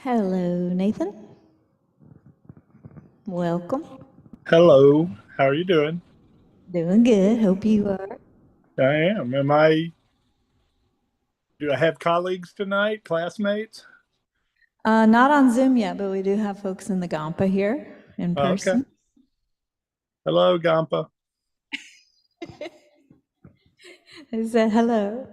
Hello, Nathan. Welcome. Hello, how are you doing? Doing good. Hope you are. I am. Do I have colleagues tonight, classmates? Not on Zoom yet, but we do have folks in the Gampa here in Oh, okay. person. Hello, Gampa. I said hello.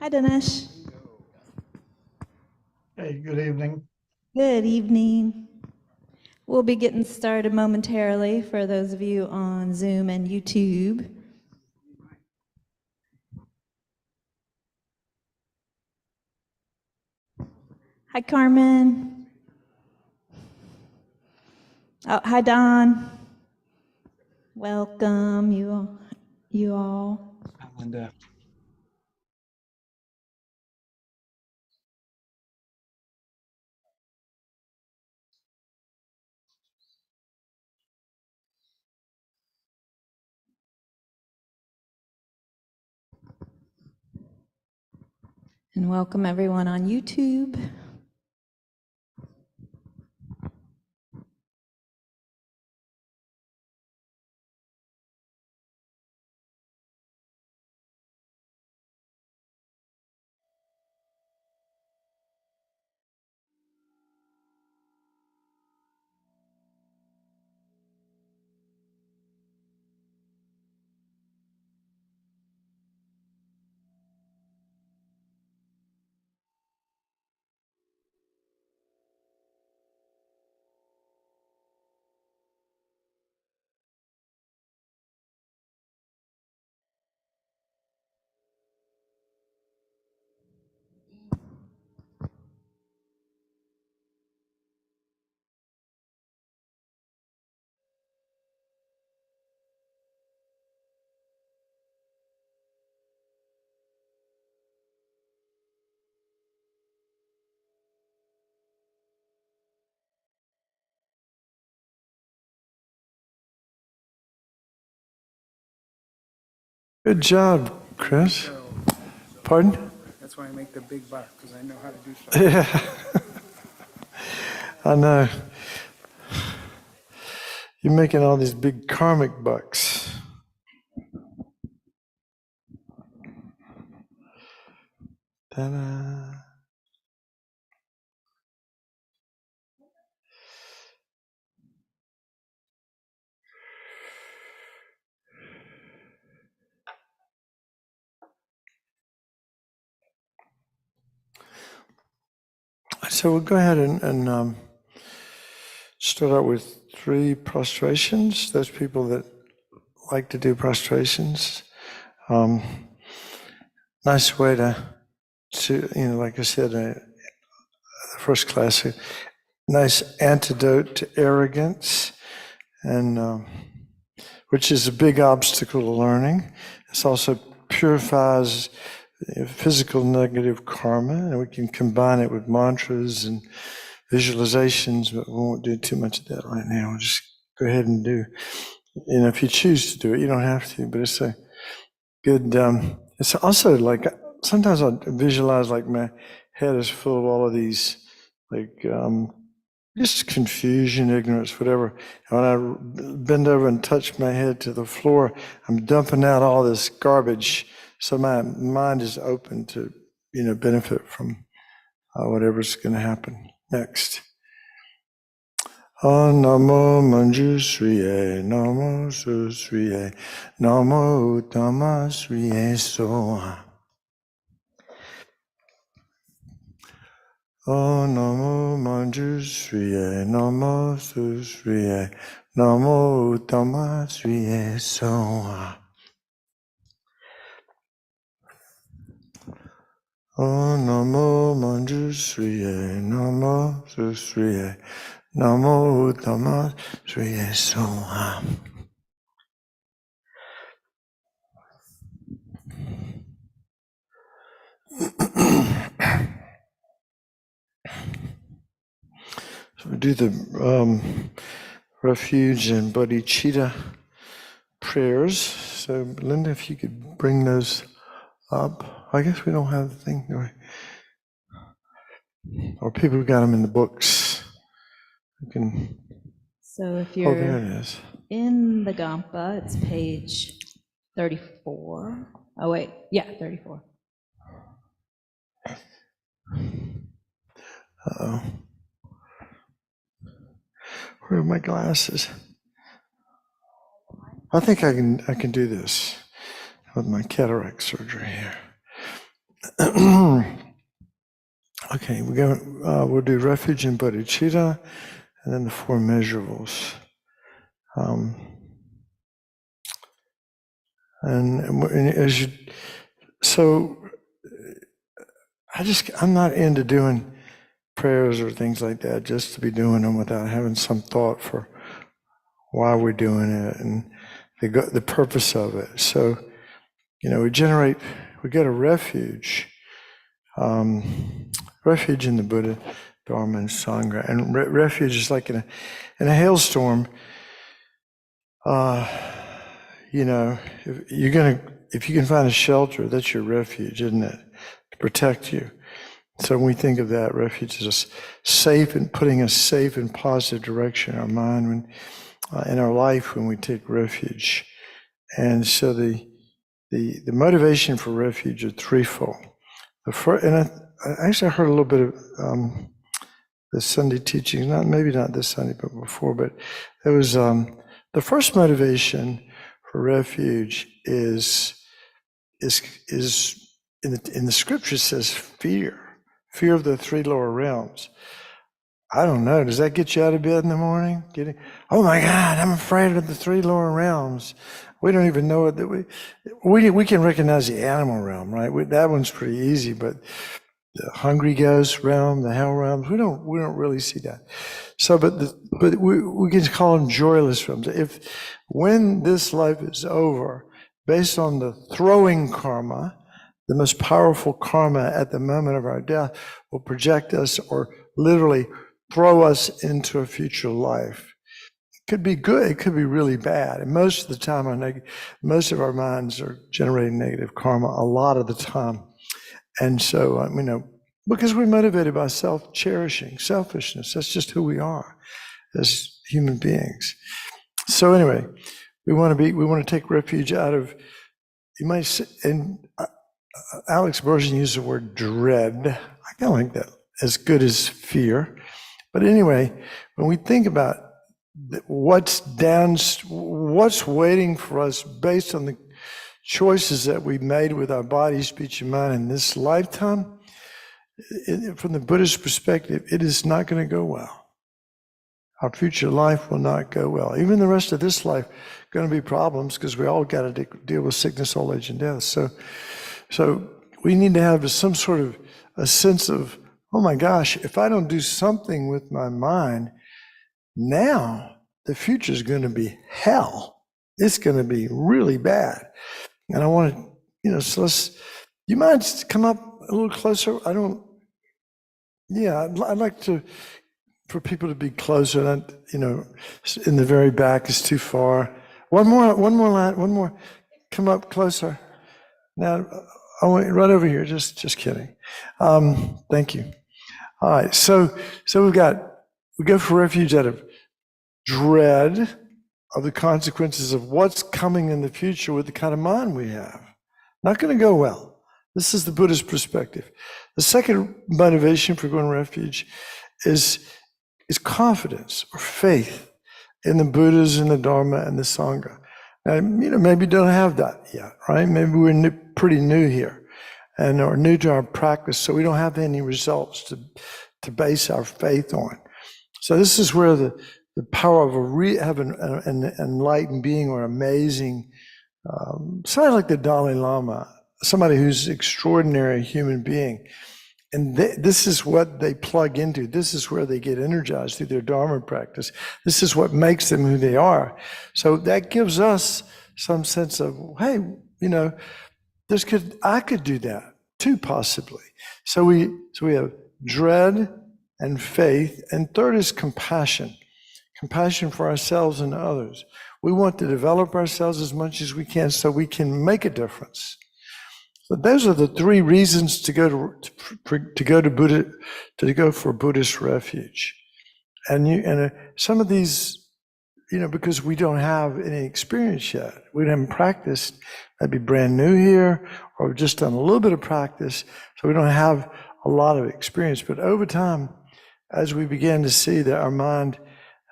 Hi, Dinesh. Hey, good evening. Good evening. We'll be getting started momentarily for those of you on Zoom and YouTube. Hi, Carmen. Oh, hi, Don. Welcome, you all. And And welcome everyone on YouTube. Good job, Chris. Pardon? That's why I make the big bucks, because I know how to do stuff. Yeah, I know. You're making all these big karmic bucks. Ta-da. So we'll go ahead and start out with 3 prostrations. Those people that like to do prostrations. Nice way to like I said, the first class, a nice antidote to arrogance, and which is a big obstacle to learning. It also purifies physical negative karma, and we can combine it with mantras and visualizations, but we won't do too much of that right now. We'll just go ahead and do, if you choose to do it, you don't have to, but it's a good, it's also like, sometimes I visualize like my head is full of all of these, like, just confusion, ignorance, whatever. And when I bend over and touch my head to the floor, I'm dumping out all this garbage. So my mind is open to, benefit from whatever's going to happen next. Om Namo Manjushriye, Namo Susriye, Namo Uttamasriye Soha. Om Namo Manjushriye, Namo Susriye, Namo Uttamasriye Soha. Om Namo Manjushriye, Namo Susriye, Namo Uttamasriye Soha. So we do the refuge and bodhicitta prayers. So Linda, if you could bring those up. I guess we don't have the thing, do we? Or people who got them in the books. You can. So if Oh, there you're it is. in the Kadampa, it's page 34. Oh, wait. Yeah, 34. Uh-oh. Where are my glasses? I think I can do this with my cataract surgery here. Okay, we'll do refuge and bodhicitta, and then the 4 measurables. And as you, so I'm not into doing prayers or things like that just to be doing them without having some thought for why we're doing it and the purpose of it. So, we go to refuge, refuge in the Buddha, Dharma, and Sangha. And refuge is like in a hailstorm. If you can find a shelter, that's your refuge, isn't it? To protect you. So when we think of that, refuge is safe and putting us safe and positive direction in our mind, in our life when we take refuge. And so the motivation for refuge is threefold. And I actually heard a little bit of the Sunday teaching, maybe not this Sunday, but before. But it was the first motivation for refuge is in the scripture says fear of the 3 lower realms. I don't know. Does that get you out of bed in the morning? Oh my God, I'm afraid of the 3 lower realms. We don't even know it. That we can recognize the animal realm, right? That one's pretty easy, but the hungry ghost realm, the hell realms, we don't really see that. So, but we can call them joyless realms. When this life is over, based on the throwing karma, the most powerful karma at the moment of our death will project us or literally throw us into a future life. It could be good, it could be really bad. And most of the time, most of our minds are generating negative karma a lot of the time. And so, because we're motivated by self-cherishing, selfishness. That's just who we are as human beings. So anyway, we want to take refuge out of, you might say, and Alex Bergen used the word dread. I kind of like that, as good as fear. But anyway, when we think about what's waiting for us based on the choices that we've made with our body, speech, and mind in this lifetime, from the Buddhist perspective, it is not going to go well. Our future life will not go well. Even the rest of this life, going to be problems because we all got to deal with sickness, old age, and death. So we need to have some sort of a sense of, oh my gosh, if I don't do something with my mind now, the future is going to be hell. It's going to be really bad. And I want to, so you mind come up a little closer? I'd like for people to be closer. Not, in the very back is too far. One more. Come up closer. Now, I want right over here. Just kidding. Thank you. All right. So we go for refuge out of dread of the consequences of what's coming in the future with the kind of mind we have. Not going to go well. This is the Buddhist perspective. The second motivation for going refuge is confidence or faith in the Buddhas and the Dharma and the Sangha. Now, maybe don't have that yet, right? Maybe we're pretty new here or new to our practice, so we don't have any results to base our faith on. So this is where the power of an enlightened being or amazing, somebody like the Dalai Lama, somebody who's an extraordinary human being. And this is what they plug into. This is where they get energized through their Dharma practice. This is what makes them who they are. So that gives us some sense of, hey, I could do that too, possibly. So we have dread and faith. And third is compassion for ourselves and others. We want to develop ourselves as much as we can so we can make a difference. So those are the three reasons to go for Buddhist refuge. And some of these, because we don't have any experience yet, we haven't practiced, maybe brand new here, or we've just done a little bit of practice, so we don't have a lot of experience. But over time, as we begin to see that our mind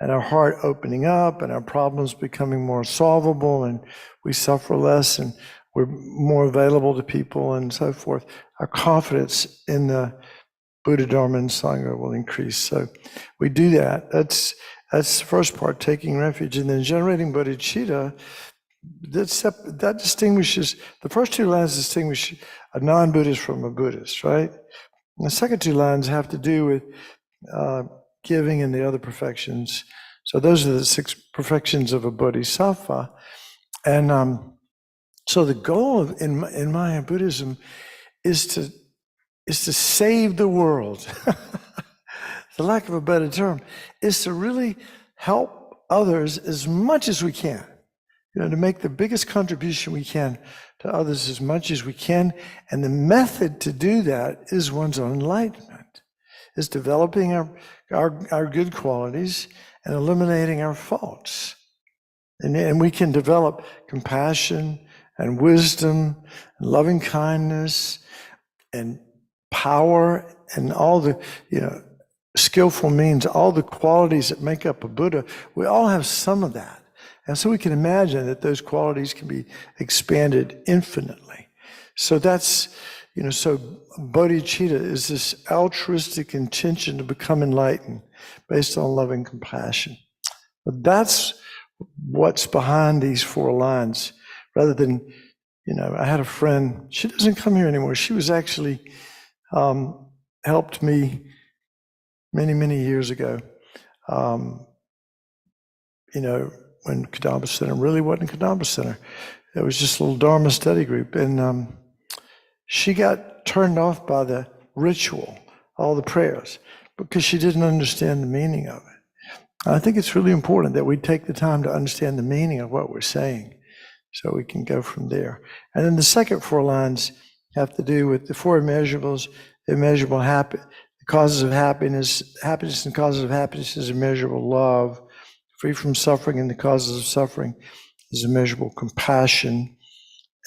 and our heart opening up and our problems becoming more solvable and we suffer less and we're more available to people and so forth, our confidence in the Buddha, Dharma, and Sangha will increase. So we do that. That's the first part, taking refuge. And then generating bodhicitta, that distinguishes, the first two lines distinguish a non-Buddhist from a Buddhist, right? And the second two lines have to do with giving and the other perfections. So those are the 6 perfections of a bodhisattva. And so the goal in Maya Buddhism is to save the world. For lack of a better term, is to really help others as much as we can. To make the biggest contribution we can to others as much as we can. And the method to do that is one's own enlightenment, is developing our good qualities and eliminating our faults. And we can develop compassion and wisdom and loving kindness and power and all the, skillful means, all the qualities that make up a Buddha. We all have some of that. And so we can imagine that those qualities can be expanded infinitely. So that's, so bodhicitta is this altruistic intention to become enlightened based on loving compassion. But that's what's behind these 4 lines, rather than, I had a friend, she doesn't come here anymore. She was actually helped me many, many years ago. When Kadampa Center really wasn't Kadampa Center. It was just a little Dharma study group. And she got turned off by the ritual, all the prayers, because she didn't understand the meaning of it. I think it's really important that we take the time to understand the meaning of what we're saying so we can go from there. And then the second 4 lines have to do with the four immeasurables, immeasurable the causes of happiness. Happiness and causes of happiness is immeasurable love. Free from suffering and the causes of suffering is immeasurable compassion.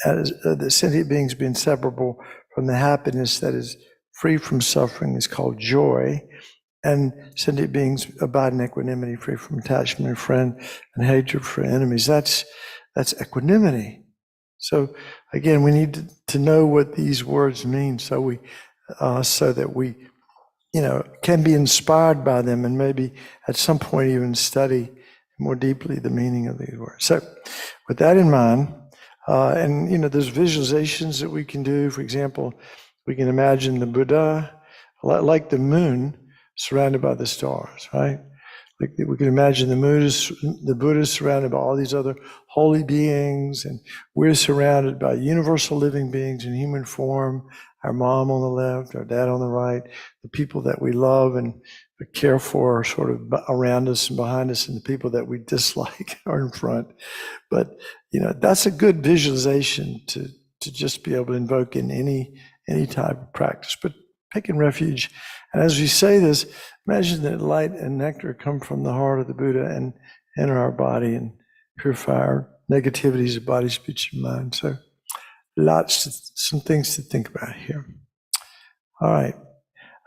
As, the sentient beings being separable from the happiness that is free from suffering is called joy. And sentient beings abide in equanimity, free from attachment to friend and hatred for enemies. That's equanimity. So again, we need to know what these words mean, so that we, can be inspired by them, and maybe at some point even study more deeply the meaning of these words. So, with that in mind, there's visualizations that we can do. For example, we can imagine the Buddha like the moon surrounded by the stars, right? Like we can imagine the Buddha is surrounded by all these other holy beings, and we're surrounded by universal living beings in human form, our mom on the left, our dad on the right, the people that we love and care for are sort of around us and behind us, and the people that we dislike are in front. But, that's a good visualization to just be able to invoke in any type of practice. But taking refuge, and as we say this, imagine that light and nectar come from the heart of the Buddha and enter our body and purify our negativities of body, speech, and mind. So some things to think about here. All right.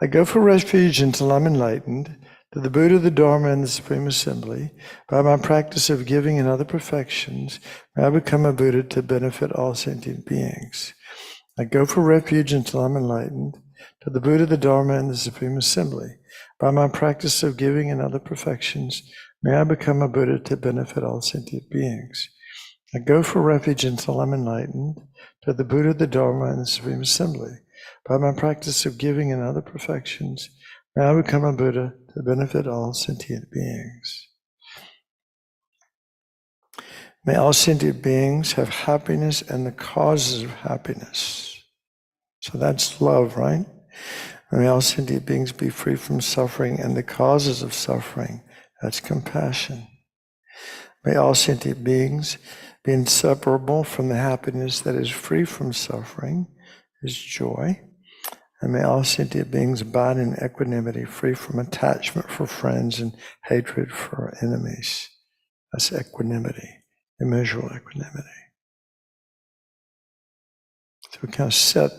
I go for refuge until I'm enlightened, to the Buddha, the Dharma, and the Supreme Assembly. By my practice of giving and other perfections, may I become a Buddha to benefit all sentient beings. I go for refuge until I'm enlightened, to the Buddha, the Dharma, and the Supreme Assembly. By my practice of giving and other perfections, may I become a Buddha to benefit all sentient beings. I go for refuge until I'm enlightened, to the Buddha, the Dharma, and the Supreme Assembly. By my practice of giving and other perfections, may I become a Buddha to benefit all sentient beings. May all sentient beings have happiness and the causes of happiness. So that's love, right? May all sentient beings be free from suffering and the causes of suffering. That's compassion. May all sentient beings be inseparable from the happiness that is free from suffering, is joy. And may all sentient beings abide in equanimity, free from attachment for friends and hatred for enemies. That's equanimity, immeasurable equanimity. So we kind of set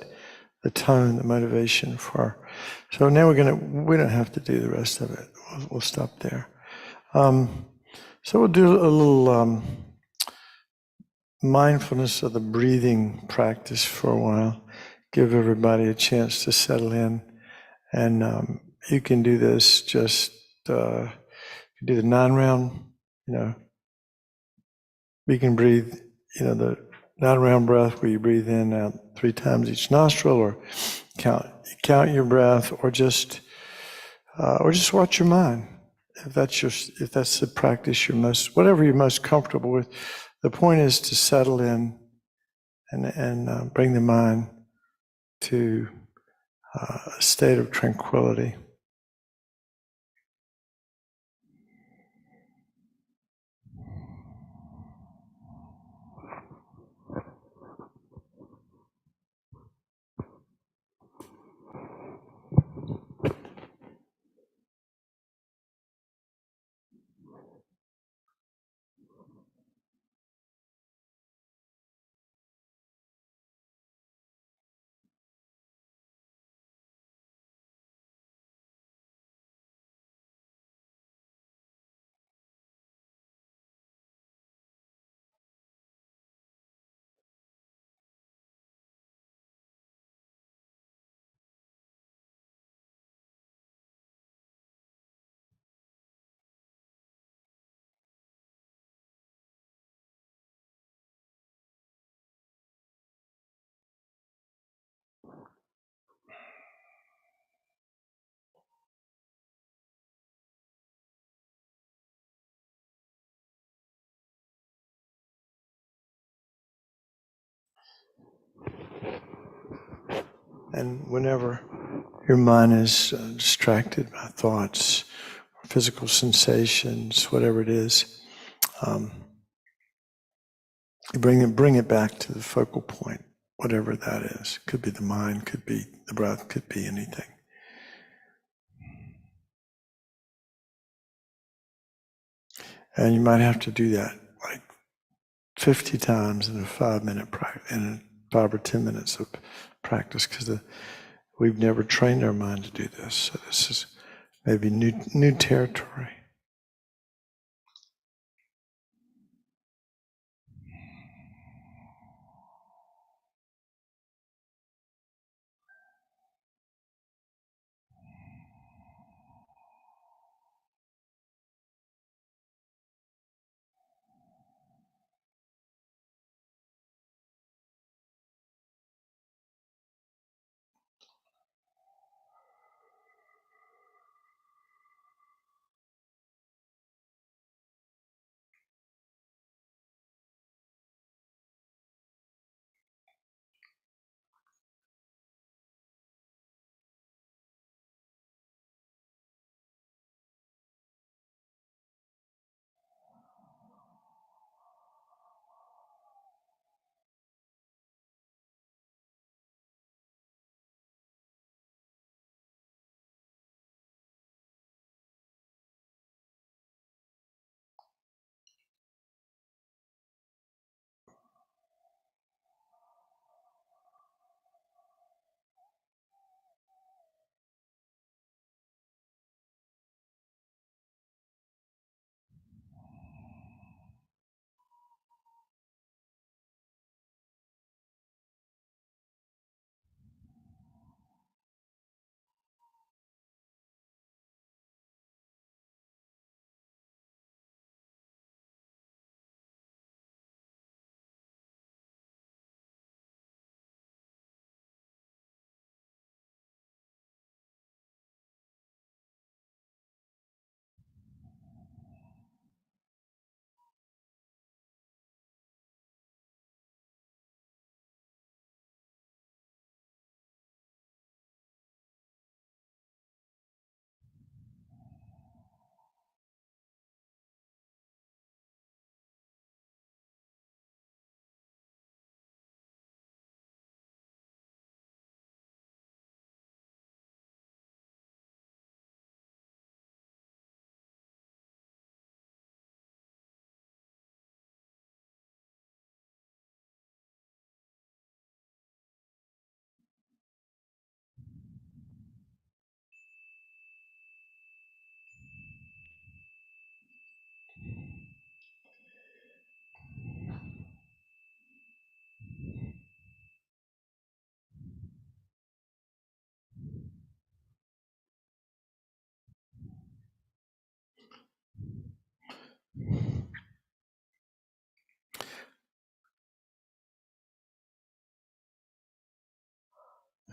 the tone, the motivation for. So now we don't have to do the rest of it. We'll stop there. So we'll do a little mindfulness of the breathing practice for a while. Give everybody a chance to settle in, and you can do this. Just do the 9-round. We can breathe. The 9-round breath where you breathe in and out 3 times each nostril, or count your breath, or just watch your mind. If that's the practice whatever you're most comfortable with. The point is to settle in and bring the mind to a state of tranquility. And whenever your mind is distracted by thoughts, physical sensations, whatever it is, you bring it back to the focal point. whatever that is. Could be the mind, could be the breath, could be anything. And you might have to do that like 50 times in a 5-minute practice, in a 5 or 10 minutes of practice, because we've never trained our mind to do this. So this is maybe new territory.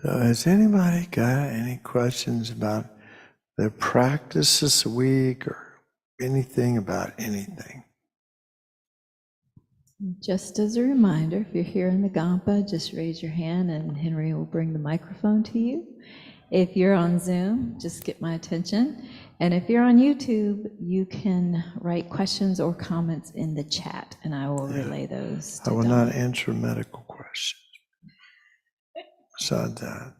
So has anybody got any questions about their practice this week or anything about anything? Just as a reminder, if you're here in the Gampa, just raise your hand and Henry will bring the microphone to you. If you're on Zoom, just get my attention. And if you're on YouTube, you can write questions or comments in the chat and I will relay those to I will Don. not answer medical questions. Besides that,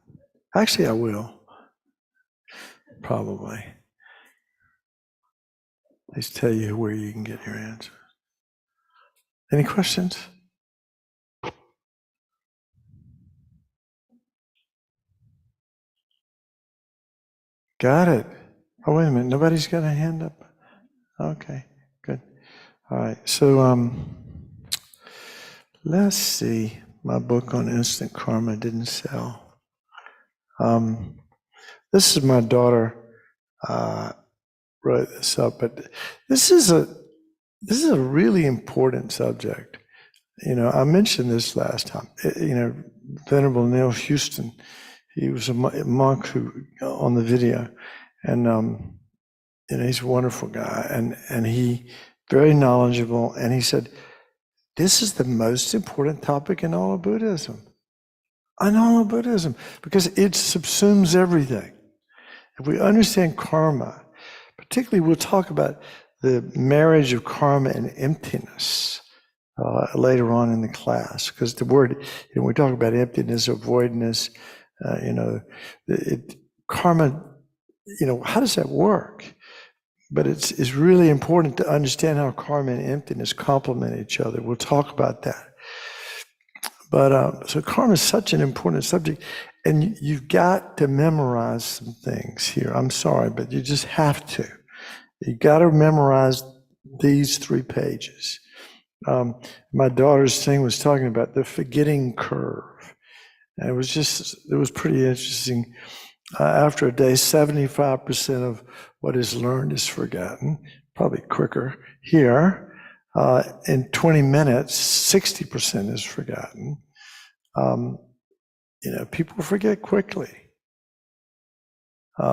actually, I will. Probably. At least tell you where you can get your answers. Any questions? Got it. Oh, wait a minute. Nobody's got a hand up? Okay, good. All right. So let's see. My book on instant karma didn't sell. This is my daughter wrote this up, but this is a really important subject. You know, I mentioned this last time. You know, Venerable Neil Houston, he was a monk who on the video, and you know, he's a wonderful guy, and he very knowledgeable, and he said, this is the most important topic in all of Buddhism. In all of Buddhism, because it subsumes everything. If we understand karma, particularly we'll talk about the marriage of karma and emptiness. later on in the class, because the word, we talk about emptiness or voidness, karma, how does that work? But it's really important to understand how karma and emptiness complement each other. We'll talk about that. But so karma is such an important subject, and you've got to memorize some things here. I'm sorry, but you just have to. You got to memorize these 3 pages. My daughter's thing was talking about the forgetting curve. And it was pretty interesting. After a day, 75% of what is learned is forgotten, probably quicker here. In 20 minutes, 60% is forgotten. People forget quickly.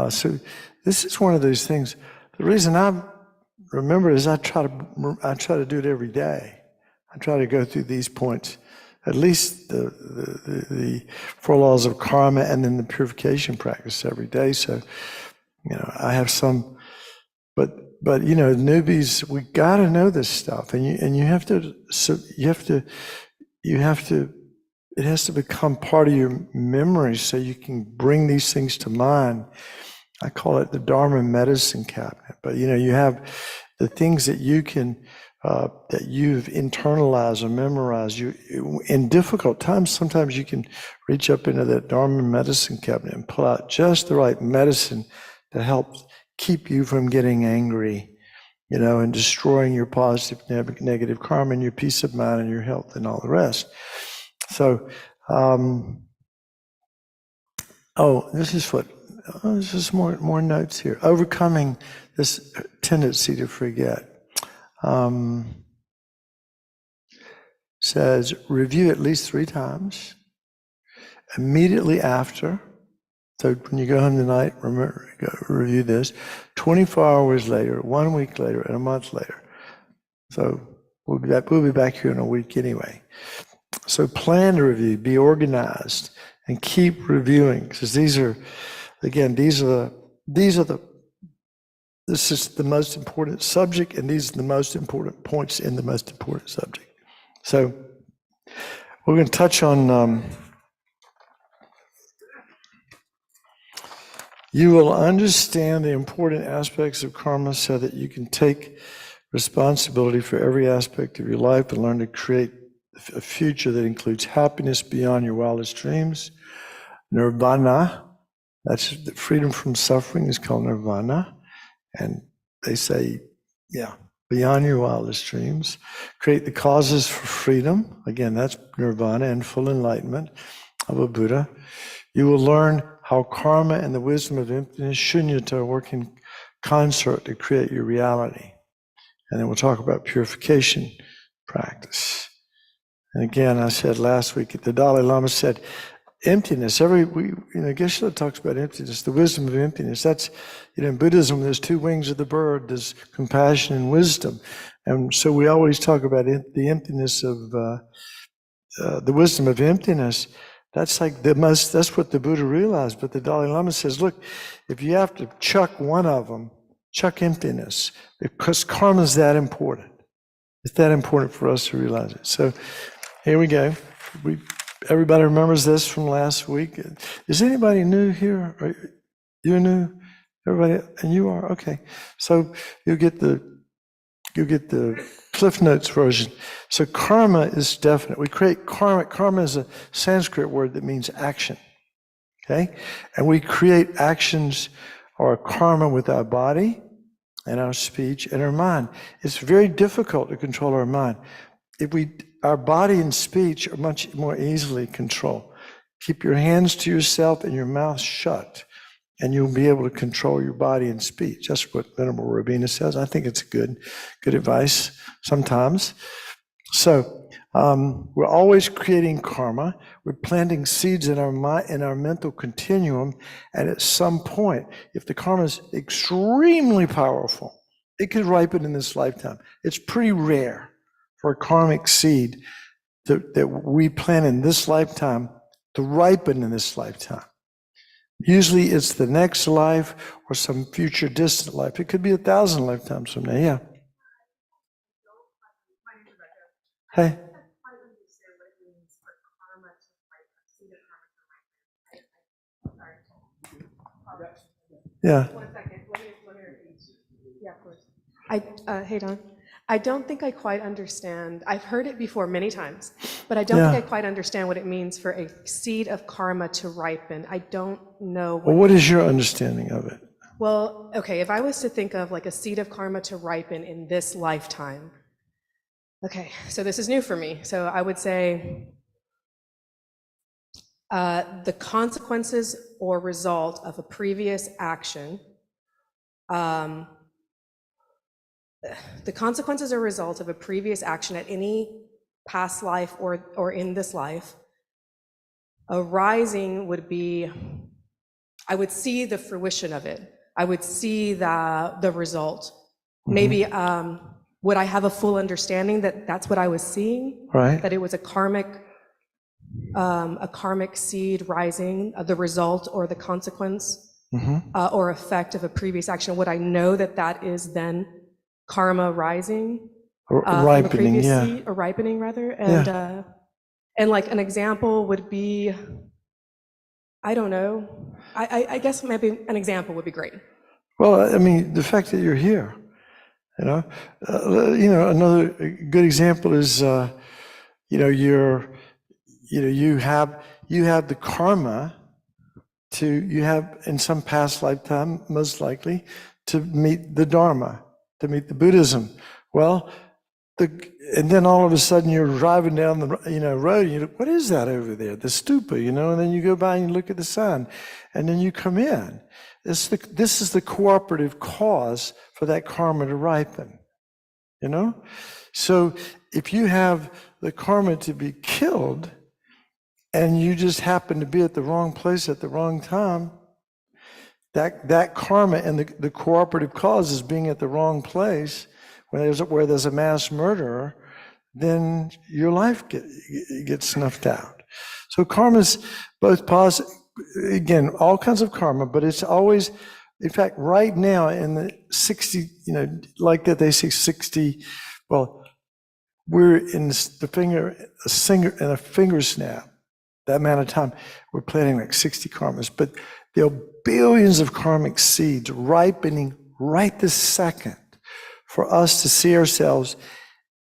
So this is one of those things. The reason I remember is I try to do it every day. I try to go through these points, at least the 4 laws of karma and then the purification practice every day. So, I have some, but newbies, we got to know this stuff, and you have to, it has to become part of your memory so you can bring these things to mind. I call it the Dharma medicine cabinet, but you have the things that you can, that you've internalized or memorized. In difficult times, sometimes you can reach up into that Dharma medicine cabinet and pull out just the right medicine to help keep you from getting angry, and destroying your positive, negative karma and your peace of mind and your health and all the rest. So, this is more notes here. Overcoming this tendency to forget. Says review at least 3 times. Immediately after, so when you go home tonight, remember, review this. 24 hours later, 1 week later, and a month later. So we'll be back here in a week anyway. So plan to review, be organized, and keep reviewing, because this is the most important subject, and these are the most important points in the most important subject. So we're going to touch on, you will understand the important aspects of karma so that you can take responsibility for every aspect of your life and learn to create a future that includes happiness beyond your wildest dreams. Nirvana, that's the freedom from suffering, is called nirvana. And they say, beyond your wildest dreams. Create the causes for freedom. Again, that's nirvana and full enlightenment of a Buddha. You will learn how karma and the wisdom of emptiness, shunyata, work in concert to create your reality. And then we'll talk about purification practice. And again, I said last week, the Dalai Lama said, emptiness, Geshe talks about emptiness, the wisdom of emptiness. That's, in Buddhism, there's 2 wings of the bird, there's compassion and wisdom. And so we always talk about the emptiness of, the wisdom of emptiness. That's that's what the Buddha realized. But the Dalai Lama says, look, if you have to chuck one of them, chuck emptiness, because karma is that important. It's that important for us to realize it. So here we go. Everybody remembers this from last week. Is anybody new here? You're new? Everybody, and you are? Okay. So you'll get the Cliff Notes version. So karma is definite. We create karma. Karma is a Sanskrit word that means action. Okay? And we create actions or karma with our body and our speech and our mind. It's very difficult to control our mind. Our body and speech are much more easily controlled. Keep your hands to yourself and your mouth shut, and you'll be able to control your body and speech. That's what Venerable Rabina says. I think it's good advice sometimes. So we're always creating karma. We're planting seeds in our mind, in our mental continuum, and at some point, if the karma is extremely powerful, it could ripen in this lifetime. It's pretty rare for a karmic seed that we plant in this lifetime to ripen in this lifetime. Usually it's the next life or some future distant life. It could be 1,000 lifetimes from now, yeah. Hey. Yeah. 1 second. Let me repeat. Yeah, of course. Hey, Don. I don't think I quite understand. I've heard it before many times, but I don't think I quite understand what it means for a seed of karma to ripen. I don't know. Well, what is your understanding of it? Well, okay, if I was to think of like a seed of karma to ripen in this lifetime, okay, so this is new for me. So I would say the consequences or result of a previous action, the consequences or result of a previous action at any past life or in this life, arising would be, I would see the fruition of it. I would see the result. Maybe would I have a full understanding that that's what I was seeing? Right. That it was a karmic seed rising, the result or the consequence or effect of a previous action. Would I know that that is then karma rising? Ripening, from a previous yeah. seed, or ripening rather? And like an example would be, I don't know. I guess maybe an example would be great. Well, I mean, the fact that you're here, another good example is, you have the karma you have in some past lifetime, most likely, to meet the Dharma, to meet the Buddhism. Well, and then all of a sudden you're driving down the road and you look, what is that over there? The stupa, and then you go by and you look at the sun, and then you come in. This is the cooperative cause for that karma to ripen. So if you have the karma to be killed and you just happen to be at the wrong place at the wrong time, that karma and the cooperative cause is being at the wrong place where there's a mass murderer, then your life gets snuffed out. So karma's both positive, again, all kinds of karma, but it's always, in fact, right now in the 60, like that they say 60, well, we're in a finger snap, that amount of time, we're planting like 60 karmas, but there are billions of karmic seeds ripening right this second for us to see ourselves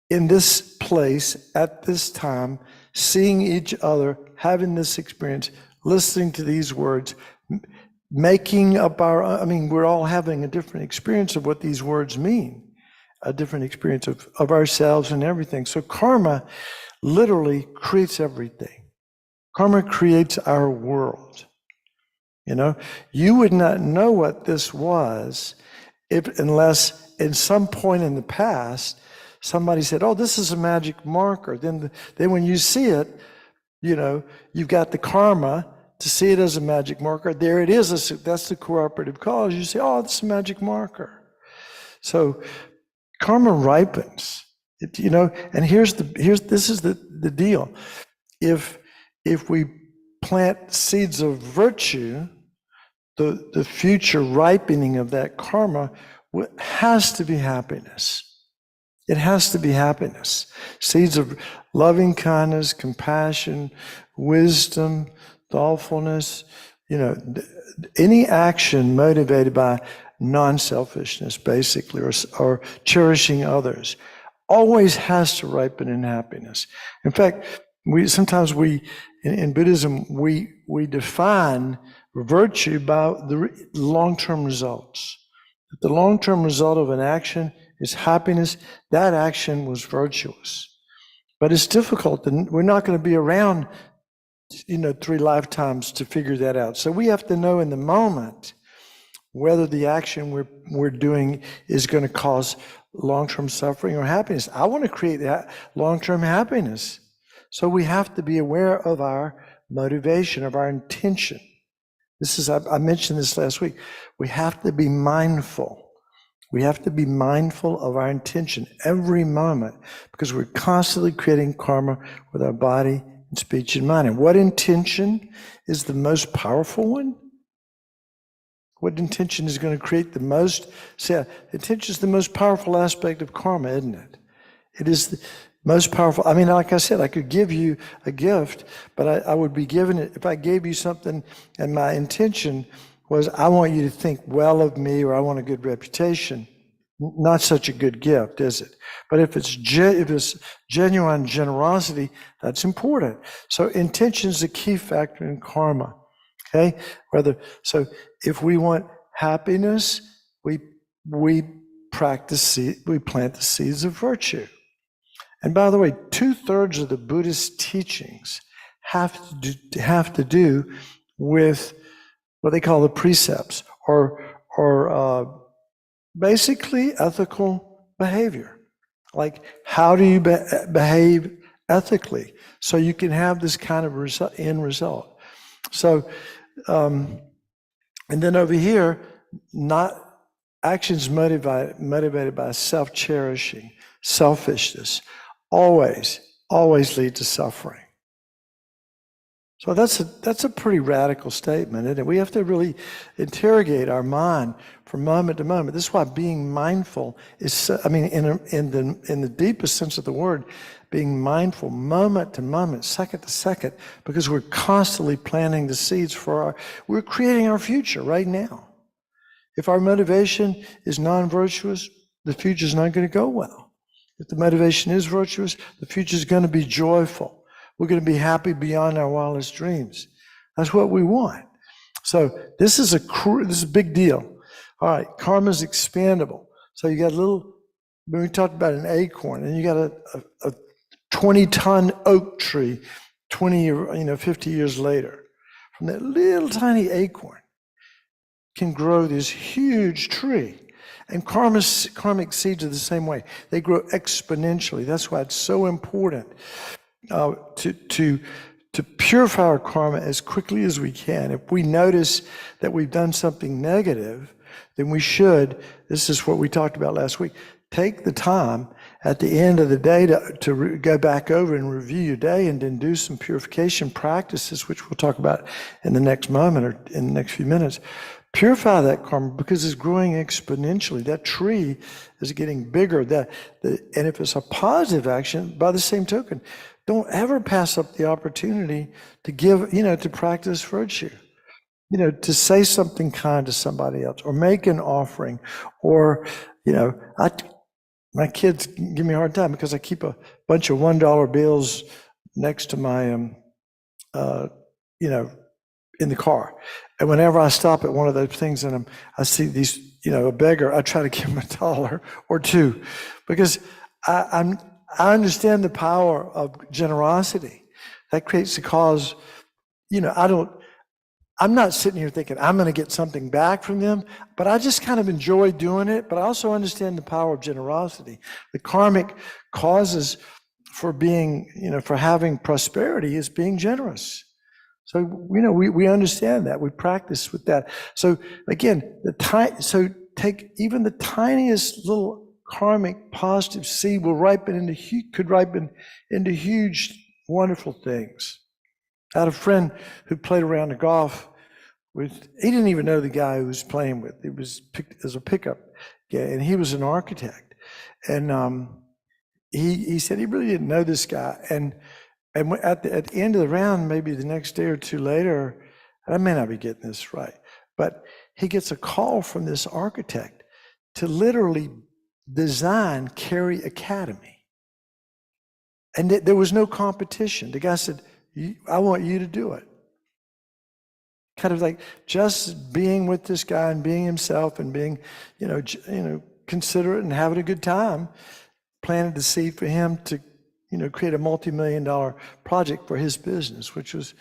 in this place at this time, seeing each other, having this experience, listening to these words, making up we're all having a different experience of what these words mean, a different experience of ourselves and everything. So karma literally creates everything. Karma creates our world. You would not know what this was unless in some point in the past, somebody said, oh, this is a magic marker. Then when you see it, you've got the karma to see it as a magic marker. There it is. That's the cooperative cause. You say, oh, this is a magic marker. So karma ripens, and this is the deal. If we plant seeds of virtue, the future ripening of that karma has to be happiness. It has to be happiness. Seeds of loving kindness, compassion, wisdom, thoughtfulness, any action motivated by non-selfishness, basically, or cherishing others, always has to ripen in happiness. In fact, sometimes in Buddhism, we define virtue by the long-term results. If the long-term result of an action is happiness, that action was virtuous. But it's difficult, and we're not going to be around, 3 lifetimes to figure that out. So we have to know in the moment whether the action we're doing is going to cause long-term suffering or happiness. I want to create that long-term happiness. So we have to be aware of our motivation, of our intention. I mentioned this last week. We have to be mindful. We have to be mindful of our intention every moment because we're constantly creating karma with our body and speech and mind. And what intention is the most powerful one? What intention is going to create the most? Intention is the most powerful aspect of karma, isn't it? It is Most powerful. I mean, like I said, I could give you a gift, but I would be given it if I gave you something and my intention was I want you to think well of me or I want a good reputation. Not such a good gift, is it? But if it's genuine generosity, that's important. So intention is a key factor in karma. Okay? So if we want happiness, we plant the seeds of virtue. And by the way, 2/3 of the Buddhist teachings have to do with what they call the precepts, or basically ethical behavior. Like, how do you behave ethically so you can have this kind of end result? So, and then over here, not actions motivated by self-cherishing, selfishness, always lead to suffering. So that's a pretty radical statement, isn't it? We have to really interrogate our mind from moment to moment. This is why being mindful is, in the deepest sense of the word, being mindful moment to moment, second to second, because we're constantly planting the seeds we're creating our future right now. If our motivation is non-virtuous, the future is not going to go well. If the motivation is virtuous, the future is going to be joyful. We're going to be happy beyond our wildest dreams. That's what we want. So this is a big deal. All right, karma is expandable. So you got when we talked about an acorn, and you got a 20-ton oak tree 50 years later. From that little tiny acorn can grow this huge tree. And karmic seeds are the same way. They grow exponentially. That's why it's so important to purify our karma as quickly as we can. If we notice that we've done something negative, then we should, this is what we talked about last week, take the time at the end of the day to go back over and review your day and then do some purification practices, which we'll talk about in the next moment or in the next few minutes. Purify that karma because it's growing exponentially. That tree is getting bigger. And if it's a positive action, by the same token, don't ever pass up the opportunity to give, to practice virtue. To say something kind to somebody else, or make an offering, or, my kids give me a hard time because I keep a bunch of $1 bills next to my, in the car. And whenever I stop at one of those things and I see these, a beggar, I try to give him $1 or $2 because I understand the power of generosity. That creates a cause. I'm not sitting here thinking I'm going to get something back from them, but I just kind of enjoy doing it. But I also understand the power of generosity. The karmic causes for for having prosperity is being generous. So, we understand that. We practice with that. So again, take even the tiniest little karmic positive seed could ripen into huge, wonderful things. I had a friend who played around the golf with, he didn't even know the guy who was playing with. It was as a pickup guy, and he was an architect. And he said he really didn't know this guy. And at the end of the round, maybe the next day or two later, I may not be getting this right, but he gets a call from this architect to literally design Cary Academy. And there was no competition. The guy said, I want you to do it. Kind of like just being with this guy and being himself and being, considerate and having a good time, planted the seed for him to, create a multi-million-dollar project for his business, which was,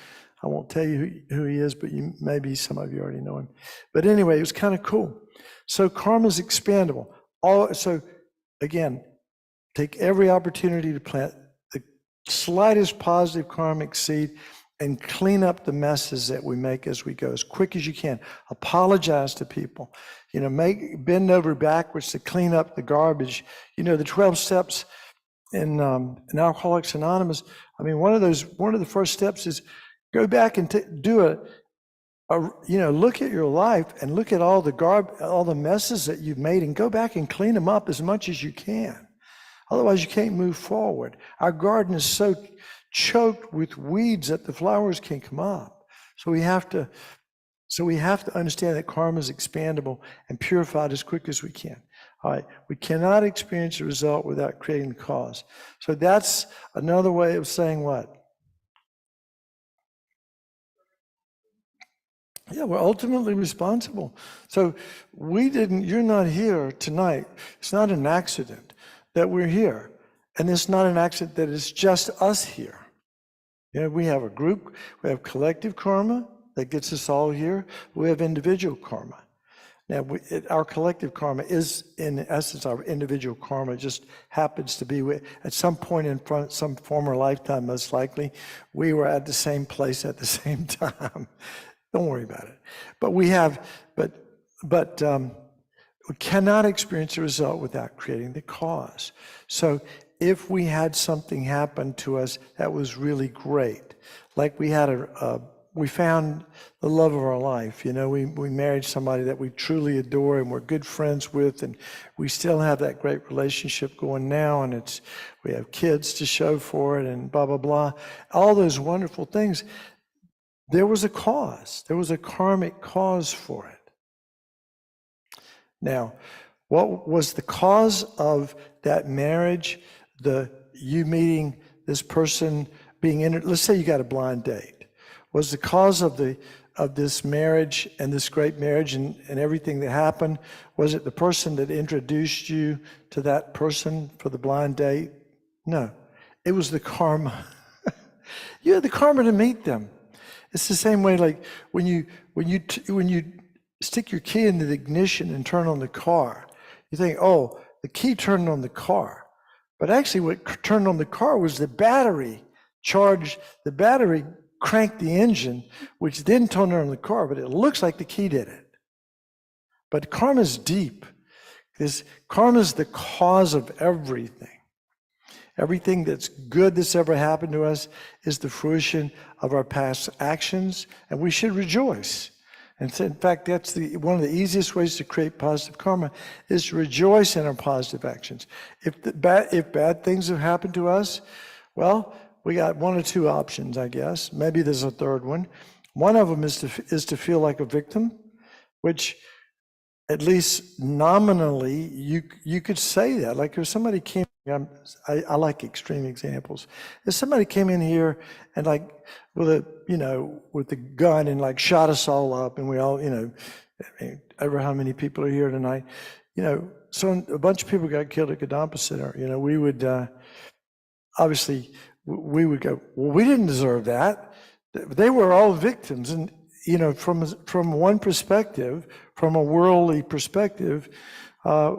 I won't tell you who he is, but maybe some of you already know him. But anyway, it was kind of cool. So karma is expandable. So again, take every opportunity to plant the slightest positive karmic seed and clean up the messes that we make as we go as quick as you can. Apologize to people. Bend over backwards to clean up the garbage. The 12 steps in Alcoholics Anonymous. One of the first steps is go back and look at your life and look at all the messes that you've made and go back and clean them up as much as you can. Otherwise, you can't move forward. Our garden is so choked with weeds that the flowers can't come up. So we have to understand that karma is expandable and purified as quick as we can. All right, we cannot experience the result without creating the cause. So that's another way of saying what? Yeah, we're ultimately responsible. So you're not here tonight. It's not an accident that we're here. And it's not an accident that it's just us here. You know, we have a group, we have collective karma that gets us all here. We have individual karma. Now, our collective karma is, in essence, our individual karma. It just happens to be, at some point in some former lifetime, most likely, we were at the same place at the same time. Don't worry about it. But we cannot experience the result without creating the cause. So if we had something happen to us that was really great, like we found the love of our life, you know, we married somebody that we truly adore and we're good friends with, and we still have that great relationship going now, and we have kids to show for it, and blah, blah, blah. All those wonderful things. There was a cause. There was a karmic cause for it. Now, what was the cause of that marriage? You meeting this person, being in it. Let's say you got a blind date. Was the cause of this marriage and this great marriage and everything that happened, was it the person that introduced you to that person for the blind date? No, it was the karma. You had the karma to meet them. It's the same way, like when you stick your key into the ignition and turn on the car, you think, oh, the key turned on the car. But actually what turned on the car was the battery charged, the battery cranked the engine, which then turned on the car, but it looks like the key did it. But karma is deep. Karma is the cause of everything. Everything that's good that's ever happened to us is the fruition of our past actions, and we should rejoice. And so, in fact, that's one of the easiest ways to create positive karma is to rejoice in our positive actions. If bad things have happened to us, well, we got one or two options, I guess. Maybe there's a third one. One of them is to feel like a victim, which at least nominally you could say that. Like if somebody came, I like extreme examples. If somebody came in here and like with a gun and like shot us all up, and we all, ever how many people are here tonight, so a bunch of people got killed at Kadampa Center. We would obviously we would go, well, we didn't deserve that. They were all victims, and from one perspective, from a worldly perspective,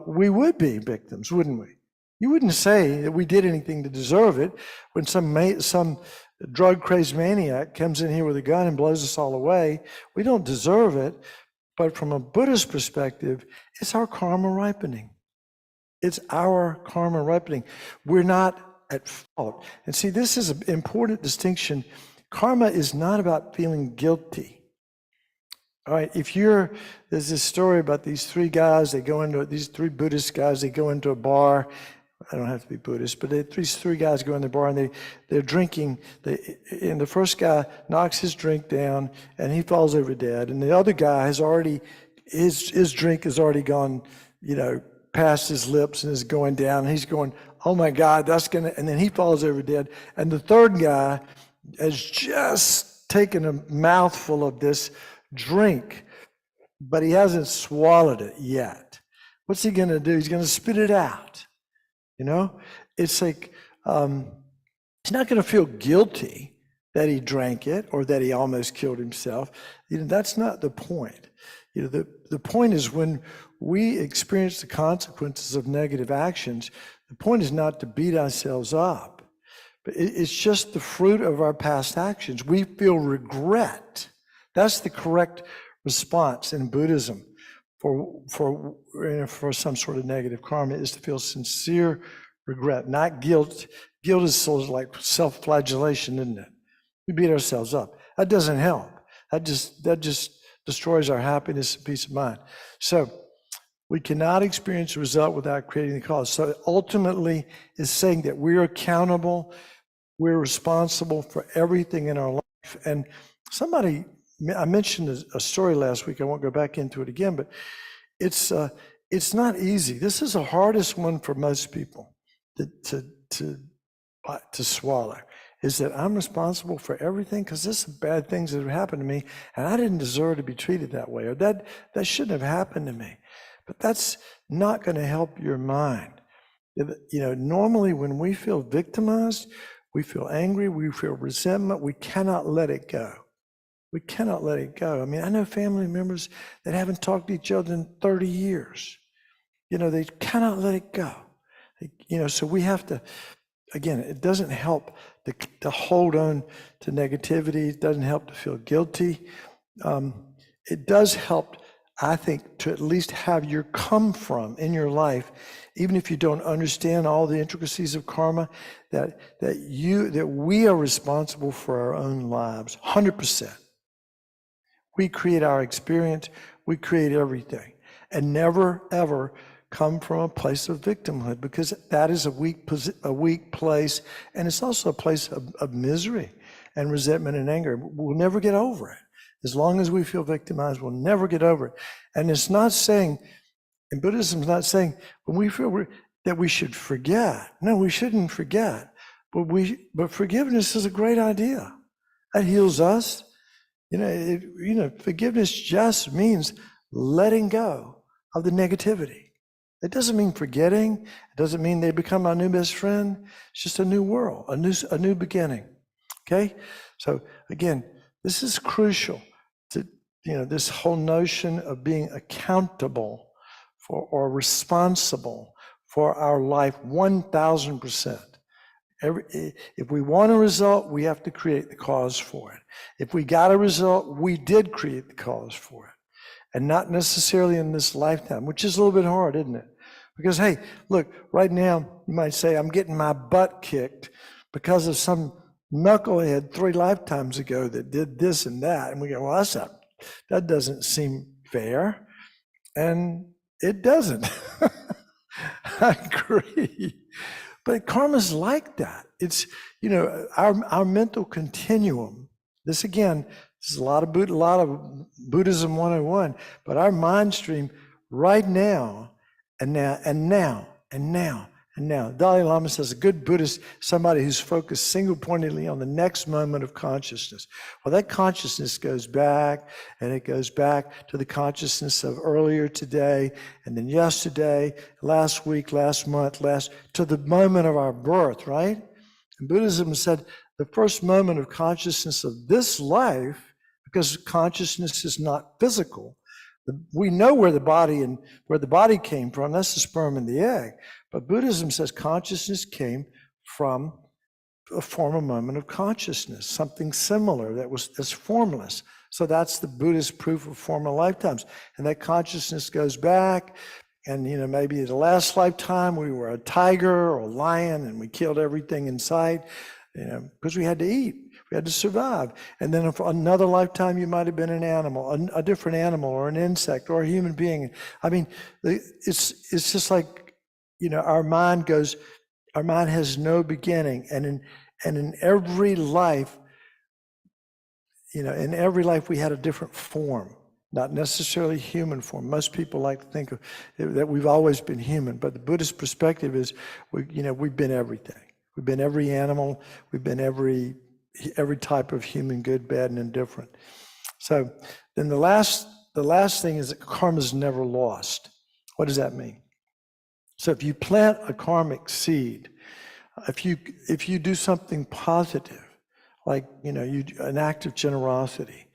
we would be victims, wouldn't we? You wouldn't say that we did anything to deserve it when some drug-crazed maniac comes in here with a gun and blows us all away. We don't deserve it, but from a Buddhist perspective, it's our karma ripening. It's our karma ripening. We're not at fault. And see, this is an important distinction. Karma is not about feeling guilty. All right, there's this story about these three Buddhist guys, they go into a bar. I don't have to be Buddhist, but these three guys go in the bar and they're drinking. And the first guy knocks his drink down and he falls over dead. And the other guy his drink has already gone, past his lips and is going down. And he's going, oh my God, and then he falls over dead. And the third guy has just taken a mouthful of this drink, but he hasn't swallowed it yet. What's he going to do? He's going to spit it out. It's like he's not going to feel guilty that he drank it or that he almost killed himself. That's not the point. The point is when we experience the consequences of negative actions, the point is not to beat ourselves up, but it's just the fruit of our past actions. We feel regret. That's the correct response in Buddhism for some sort of negative karma, is to feel sincere regret, not guilt. Guilt is sort of like self-flagellation, isn't it? We beat ourselves up. That doesn't help. That just destroys our happiness and peace of mind. So We cannot experience the result without creating the cause. So ultimately, it's saying that we're accountable, we're responsible for everything in our life. And I mentioned a story last week. I won't go back into it again, but it's not easy. This is the hardest one for most people to swallow. Is that I'm responsible for everything because there's some bad things that have happened to me, and I didn't deserve to be treated that way, or that shouldn't have happened to me. But that's not going to help your mind. Normally when we feel victimized, we feel angry, we feel resentment, we cannot let it go. We cannot let it go. I mean, I know family members that haven't talked to each other in 30 years. They cannot let it go. So we have to, again, it doesn't help to hold on to negativity. It doesn't help to feel guilty. It does help, I think, to at least have your come from in your life, even if you don't understand all the intricacies of karma, that we are responsible for our own lives, 100%. We create our experience, we create everything, and never ever come from a place of victimhood, because that is a weak place, and it's also a place of misery and resentment and anger. We'll never get over it. As long as we feel victimized, we'll never get over it. And it's not saying, and Buddhism's not saying when we feel that we should forget. No, we shouldn't forget. But forgiveness is a great idea. That heals us. Forgiveness just means letting go of the negativity. It doesn't mean forgetting. It doesn't mean they become our new best friend. It's just a new world, a new beginning. Okay? So again, this is crucial to, this whole notion of being accountable for or responsible for our life 1,000%. If we want a result, we have to create the cause for it. If we got a result, we did create the cause for it. And not necessarily in this lifetime, which is a little bit hard, isn't it? Because, hey, look, right now, you might say, I'm getting my butt kicked because of some knucklehead 3 lifetimes ago that did this and that. And we go, well, that doesn't seem fair. And it doesn't. I agree. But karma's like that. It's, our mental continuum. This is a lot of Buddhism 101, but our mind stream right now and now and now and now and now. Dalai Lama says a good Buddhist, somebody who's focused single-pointedly on the next moment of consciousness. Well, that consciousness goes back, and it goes back to the consciousness of earlier today, and then yesterday, last week, last month, to the moment of our birth, right? And Buddhism said the first moment of consciousness of this life, because consciousness is not physical. We know where the body came from. That's the sperm and the egg. But Buddhism says consciousness came from a former moment of consciousness, something similar that's formless. So that's the Buddhist proof of former lifetimes. And that consciousness goes back, and maybe in the last lifetime we were a tiger or a lion, and we killed everything in sight, because we had to eat. We had to survive. And then for another lifetime, you might have been an animal, a different animal, or an insect, or a human being. I mean, it's just like, our mind has no beginning. And in every life, we had a different form, not necessarily human form. Most people like to think of that we've always been human, but the Buddhist perspective is, we've been everything. We've been every animal. We've been every type of human, good, bad, and indifferent. So then the last thing is that karma is never lost. What does that mean? So if you plant a karmic seed, if you do something positive, like an act of generosity,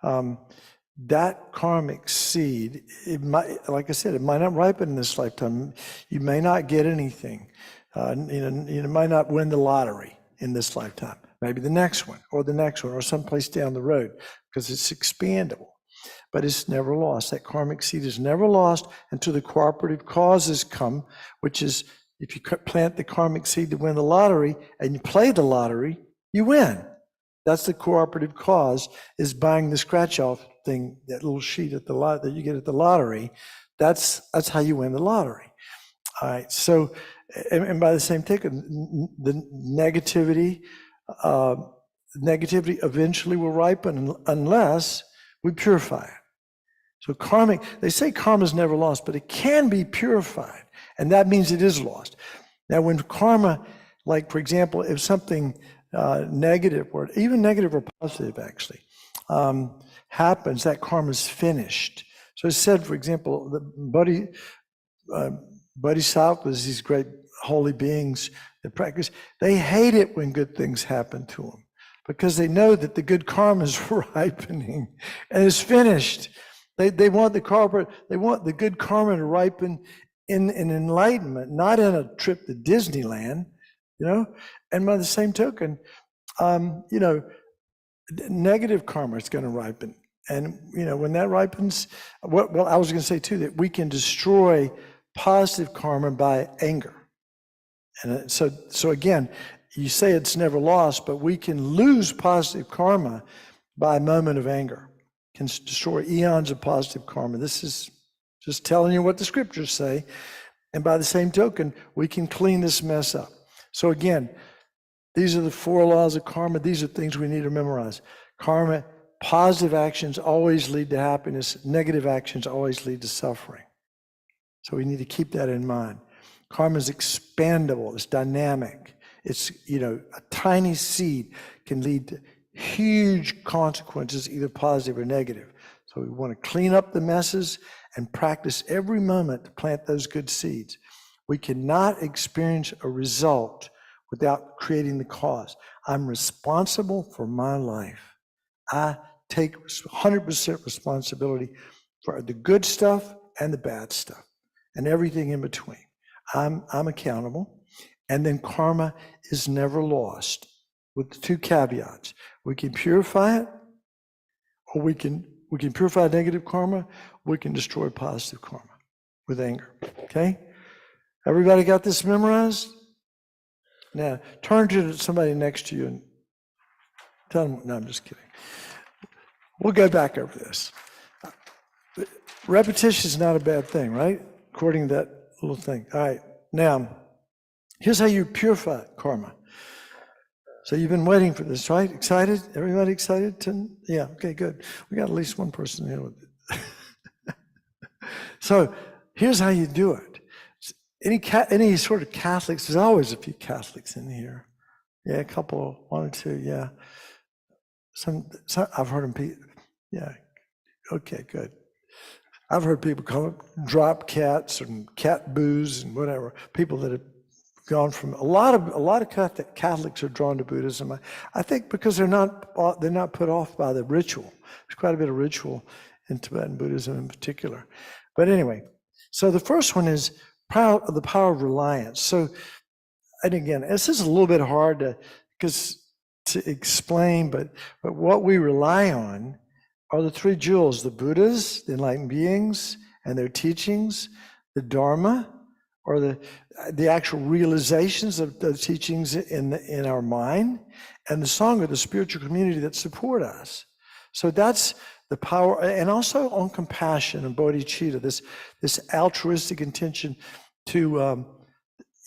that karmic seed, it might, like I said, it might not ripen in this lifetime. You may not get anything. You might not win the lottery in this lifetime. Maybe the next one, or someplace down the road, because it's expandable. But it's never lost. That karmic seed is never lost until the cooperative causes come, which is if you plant the karmic seed to win the lottery and you play the lottery, you win. That's the cooperative cause, is buying the scratch-off thing, that little sheet at the lot that you get at the lottery. That's how you win the lottery. All right. So, and by the same token, the negativity eventually will ripen unless we purify it. So karmic, they say karma is never lost, but it can be purified, and that means it is lost. Now, when karma, like for example, if something negative, or even negative or positive actually, happens, that karma is finished. So it's said, for example, the bodhisattvas, these great holy beings that practice, they hate it when good things happen to them because they know that the good karma is ripening and it's finished. They want the good karma to ripen in enlightenment, not in a trip to Disneyland, you know. And by the same token, you know, negative karma is going to ripen. And, you know, when that ripens, well, I was going to say too, that we can destroy positive karma by anger. And so again, you say it's never lost, but we can lose positive karma by a moment of anger. Can destroy eons of positive karma. This is just telling you what the scriptures say. And by the same token, we can clean this mess up. So again, these are the 4 laws of karma. These are things we need to memorize. Karma, positive actions always lead to happiness. Negative actions always lead to suffering. So we need to keep that in mind. Karma is expandable. It's dynamic. It's, you know, a tiny seed can lead to huge consequences, either positive or negative. So we want to clean up the messes and practice every moment to plant those good seeds. We cannot experience a result without creating the cause. I'm responsible for my life. I take 100% responsibility for the good stuff and the bad stuff and everything in between. I'm accountable. And then karma is never lost, with the 2 caveats. We can purify it, or we can purify negative karma, we can destroy positive karma with anger. Okay? Everybody got this memorized? Now, turn to somebody next to you and tell them, no, I'm just kidding. We'll go back over this. Repetition is not a bad thing, right? According to that little thing. All right, now, here's how you purify karma. So you've been waiting for this, right? Excited? Everybody excited? Yeah, okay, good. We got at least one person here with it. So here's how you do it. Any sort of Catholics, there's always a few Catholics in here. Yeah, a couple, 1 or 2, yeah. Some I've heard them, yeah, okay, good. I've heard people call it drop cats and cat boos and whatever. People that have gone from a lot of Catholics are drawn to Buddhism. I think because they're not put off by the ritual. There's quite a bit of ritual in Tibetan Buddhism in particular. But anyway, so the first one is the power of reliance. So, and again, this is a little bit hard to explain, but what we rely on are the 3 jewels: the Buddhas, the enlightened beings, and their teachings, the Dharma, or the actual realizations of the teachings in our mind, and the Sangha, or the spiritual community that support us. So that's the power, and also on compassion and bodhicitta, this altruistic intention to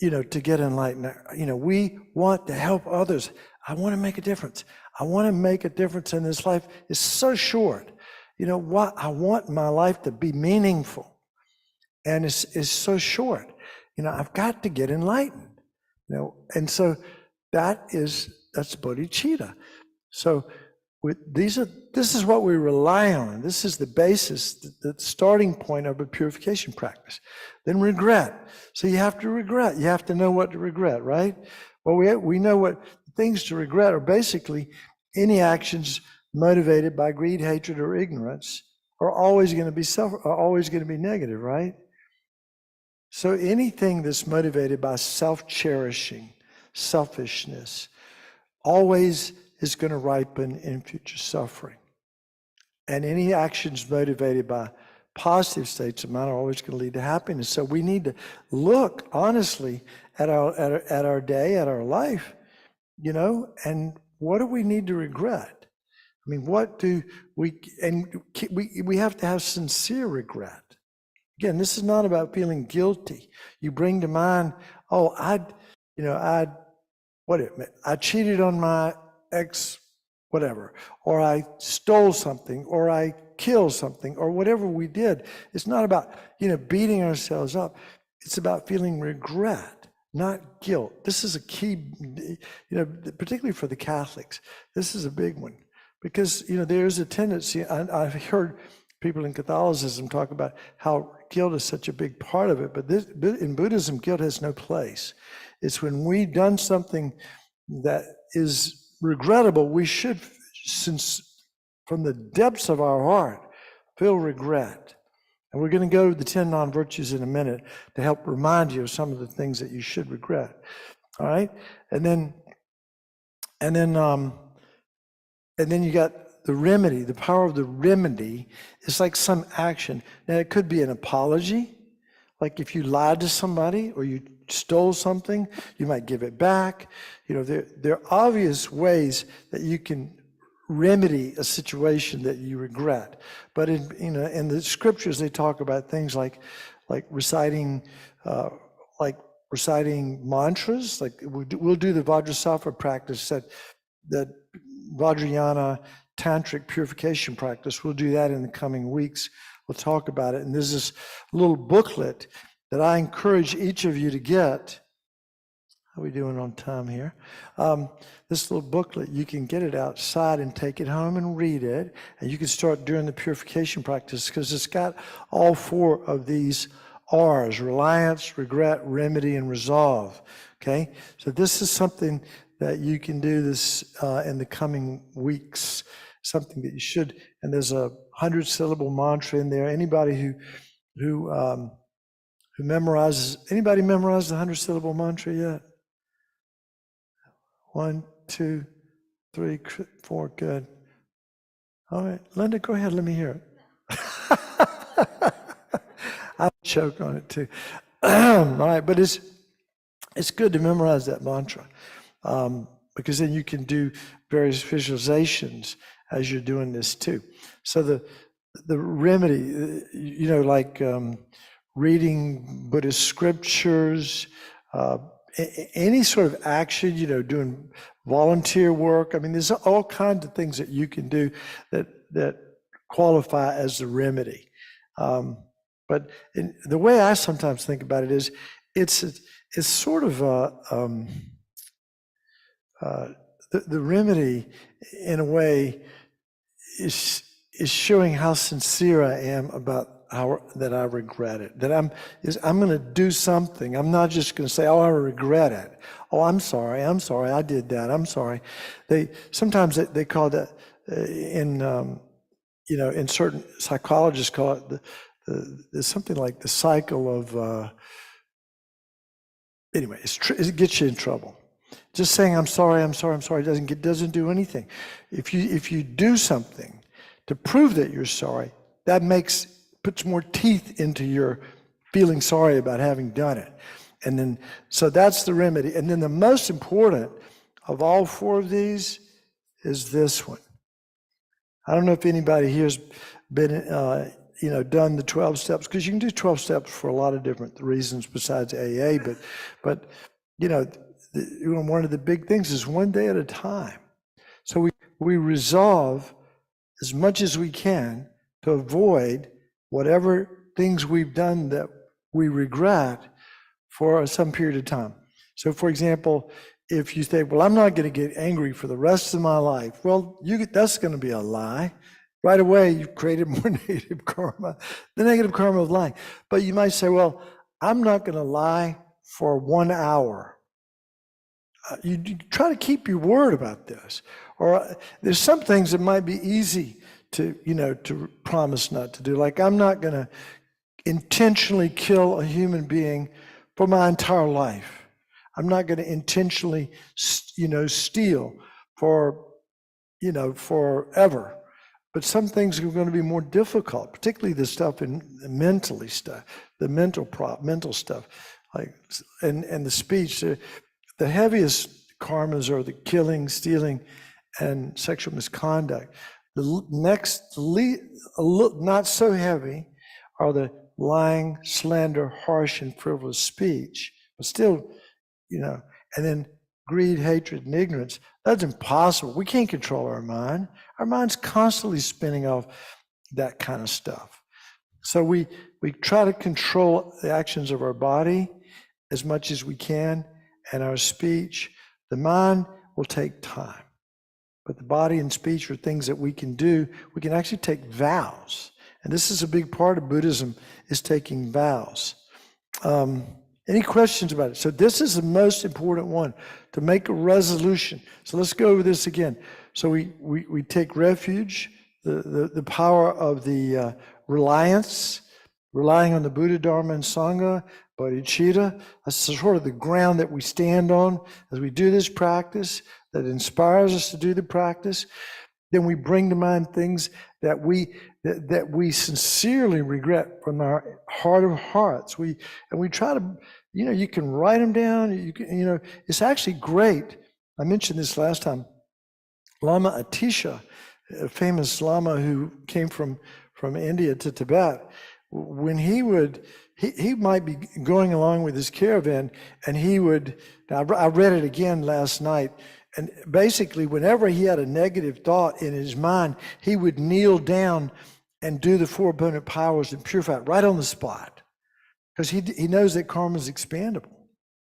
to get enlightened. We want to help others. I want to make a difference. I want to make a difference in this life. It's so short. I want my life to be meaningful, and it's so short. I've got to get enlightened. And so that's bodhicitta. So this is what we rely on. This is the basis, the starting point of a purification practice. Then regret. So you have to regret. You have to know what to regret, right? Well, we know what things to regret are basically any actions motivated by greed, hatred, or ignorance are always going to be negative, right? So anything that's motivated by self-cherishing, selfishness, always is going to ripen in future suffering. And any actions motivated by positive states of mind are always going to lead to happiness. So we need to look honestly at our day, at our life, and what do we need to regret? I mean, what do we, and we have to have sincere regret. Again, this is not about feeling guilty. You bring to mind, oh, I cheated on my ex, whatever, or I stole something, or I killed something, or whatever we did. It's not about, beating ourselves up. It's about feeling regret, not guilt. This is a key, particularly for the Catholics. This is a big one because, there's a tendency, I've heard people in Catholicism talk about how guilt is such a big part of it, but in Buddhism, guilt has no place. It's when we've done something that is regrettable, we should, since from the depths of our heart, feel regret. And we're going to go to the 10 non-virtues in a minute to help remind you of some of the things that you should regret. All right, and then you got the remedy. The power of the remedy is like some action. Now it could be an apology, like if you lied to somebody or you stole something, you might give it back. There are obvious ways that you can remedy a situation that you regret. But in the scriptures, they talk about things like reciting mantras. Like we'll do the Vajrasattva practice, that Vajrayana tantric purification practice. We'll do that in the coming weeks. We'll talk about it. And there's this little booklet that I encourage each of you to get. How are we doing on time here? This little booklet, you can get it outside and take it home and read it. And you can start doing the purification practice because it's got all 4 of these R's: reliance, regret, remedy, and resolve. Okay? So this is something that you can do this in the coming weeks, something that you should. And there's a 100-syllable mantra in there. Anybody who memorizes, anybody memorize the 100-syllable mantra yet? 1, 2, 3, 4, good. All right, Linda, go ahead, let me hear it. I'll choke on it too. All right, but it's good to memorize that mantra because then you can do various visualizations as you're doing this too. So the remedy, like reading Buddhist scriptures, any sort of action, doing volunteer work. I mean, there's all kinds of things that you can do that qualify as the remedy. But the way I sometimes think about it is, it's sort of the remedy, in a way, is showing how sincere I am about that I regret it. That I'm going to do something. I'm not just going to say, "Oh, I regret it." "Oh, I'm sorry. I did that. I'm sorry." Sometimes they call that in certain psychologists call it there's something like the cycle of. Anyway, it gets you in trouble. Just saying I'm sorry doesn't do anything. If you do something to prove that you're sorry, that puts more teeth into your feeling sorry about having done it. And then, so that's the remedy. And then the most important of all 4 of these is this one. I don't know if anybody here has been, done the 12 steps, because you can do 12 steps for a lot of different reasons besides AA, but one of the big things is one day at a time. So we resolve as much as we can to avoid whatever things we've done that we regret for some period of time. So for example, if you say, well, I'm not going to get angry for the rest of my life, well, that's going to be a lie. Right away, you've created more negative karma, the negative karma of lying. But you might say, well, I'm not going to lie for 1 hour. You try to keep your word about this. Or there's some things that might be easy to promise not to do. Like, I'm not going to intentionally kill a human being for my entire life. I'm not going to intentionally, steal for, forever. But some things are going to be more difficult, particularly the stuff in the mental stuff, like, and the speech. The heaviest karmas are the killing, stealing, and sexual misconduct. Not so heavy, are the lying, slander, harsh, and frivolous speech, but still, and then greed, hatred, and ignorance. That's impossible. We can't control our mind. Our mind's constantly spinning off that kind of stuff. So we try to control the actions of our body as much as we can, and our speech. The mind will take time, but the body and speech are things that we can do. We can actually take vows, and this is a big part of Buddhism, is taking vows. Any questions about it? So this is the most important one, to make a resolution. So let's go over this again. So we take refuge, the power of the relying on the Buddha, Dharma, and Sangha, bodhicitta. That's sort of the ground that we stand on as we do this practice, that inspires us to do the practice. Then we bring to mind things that we sincerely regret from our heart of hearts. We try to, you can write them down. You can, it's actually great. I mentioned this last time. Lama Atisha, a famous Lama who came from India to Tibet, when he might be going along with his caravan, and I read it again last night, and basically whenever he had a negative thought in his mind, he would kneel down and do the 4 abundant powers and purify it right on the spot, because he knows that karma is expandable.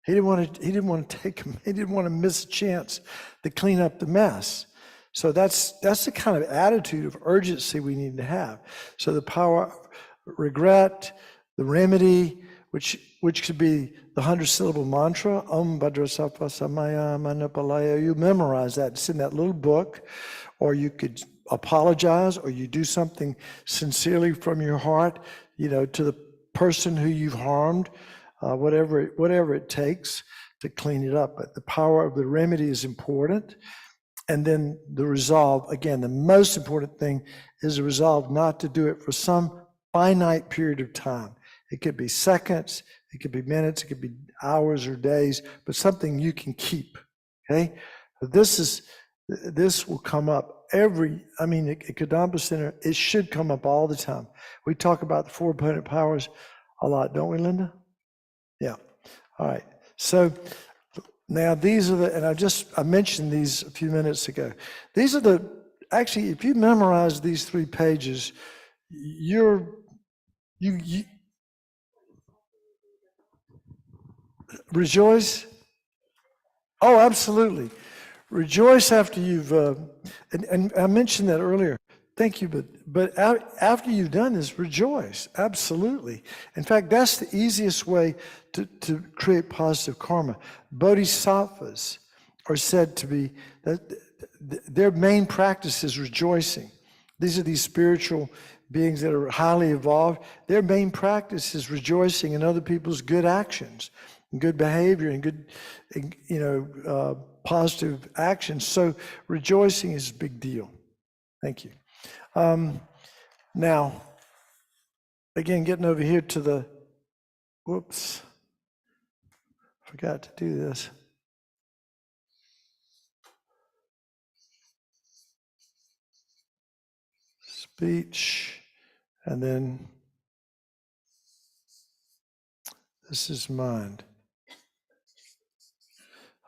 He didn't want to miss a chance to clean up the mess. So that's the kind of attitude of urgency we need to have. So the power of regret, the remedy, which could be the 100-syllable mantra, Om Bhadrasappa Samaya Manapalaya. You memorize that. It's in that little book. Or you could apologize, or you do something sincerely from your heart, to the person who you've harmed, whatever it takes to clean it up. But the power of the remedy is important. And then the resolve, again, the most important thing is the resolve not to do it for some finite period of time. It could be seconds, it could be minutes, it could be hours or days, but something you can keep, okay? This will come up at Kadampa Center, it should come up all the time. We talk about the 4 abundant powers a lot, don't we, Linda? Yeah, all right. So now these are and I mentioned these a few minutes ago. These are actually, if you memorize these 3 pages, you rejoice. Oh, absolutely. Rejoice after you've, and I mentioned that earlier. Thank you, but after you've done this, rejoice, absolutely. In fact, that's the easiest way to create positive karma. Bodhisattvas are said to be, their main practice is rejoicing. These are these spiritual beings that are highly evolved. Their main practice is rejoicing in other people's good actions, and good behavior, and good, positive actions. So rejoicing is a big deal. Thank you. Now, again, getting over here to the, whoops, forgot to do this. Speech, and then this is mind.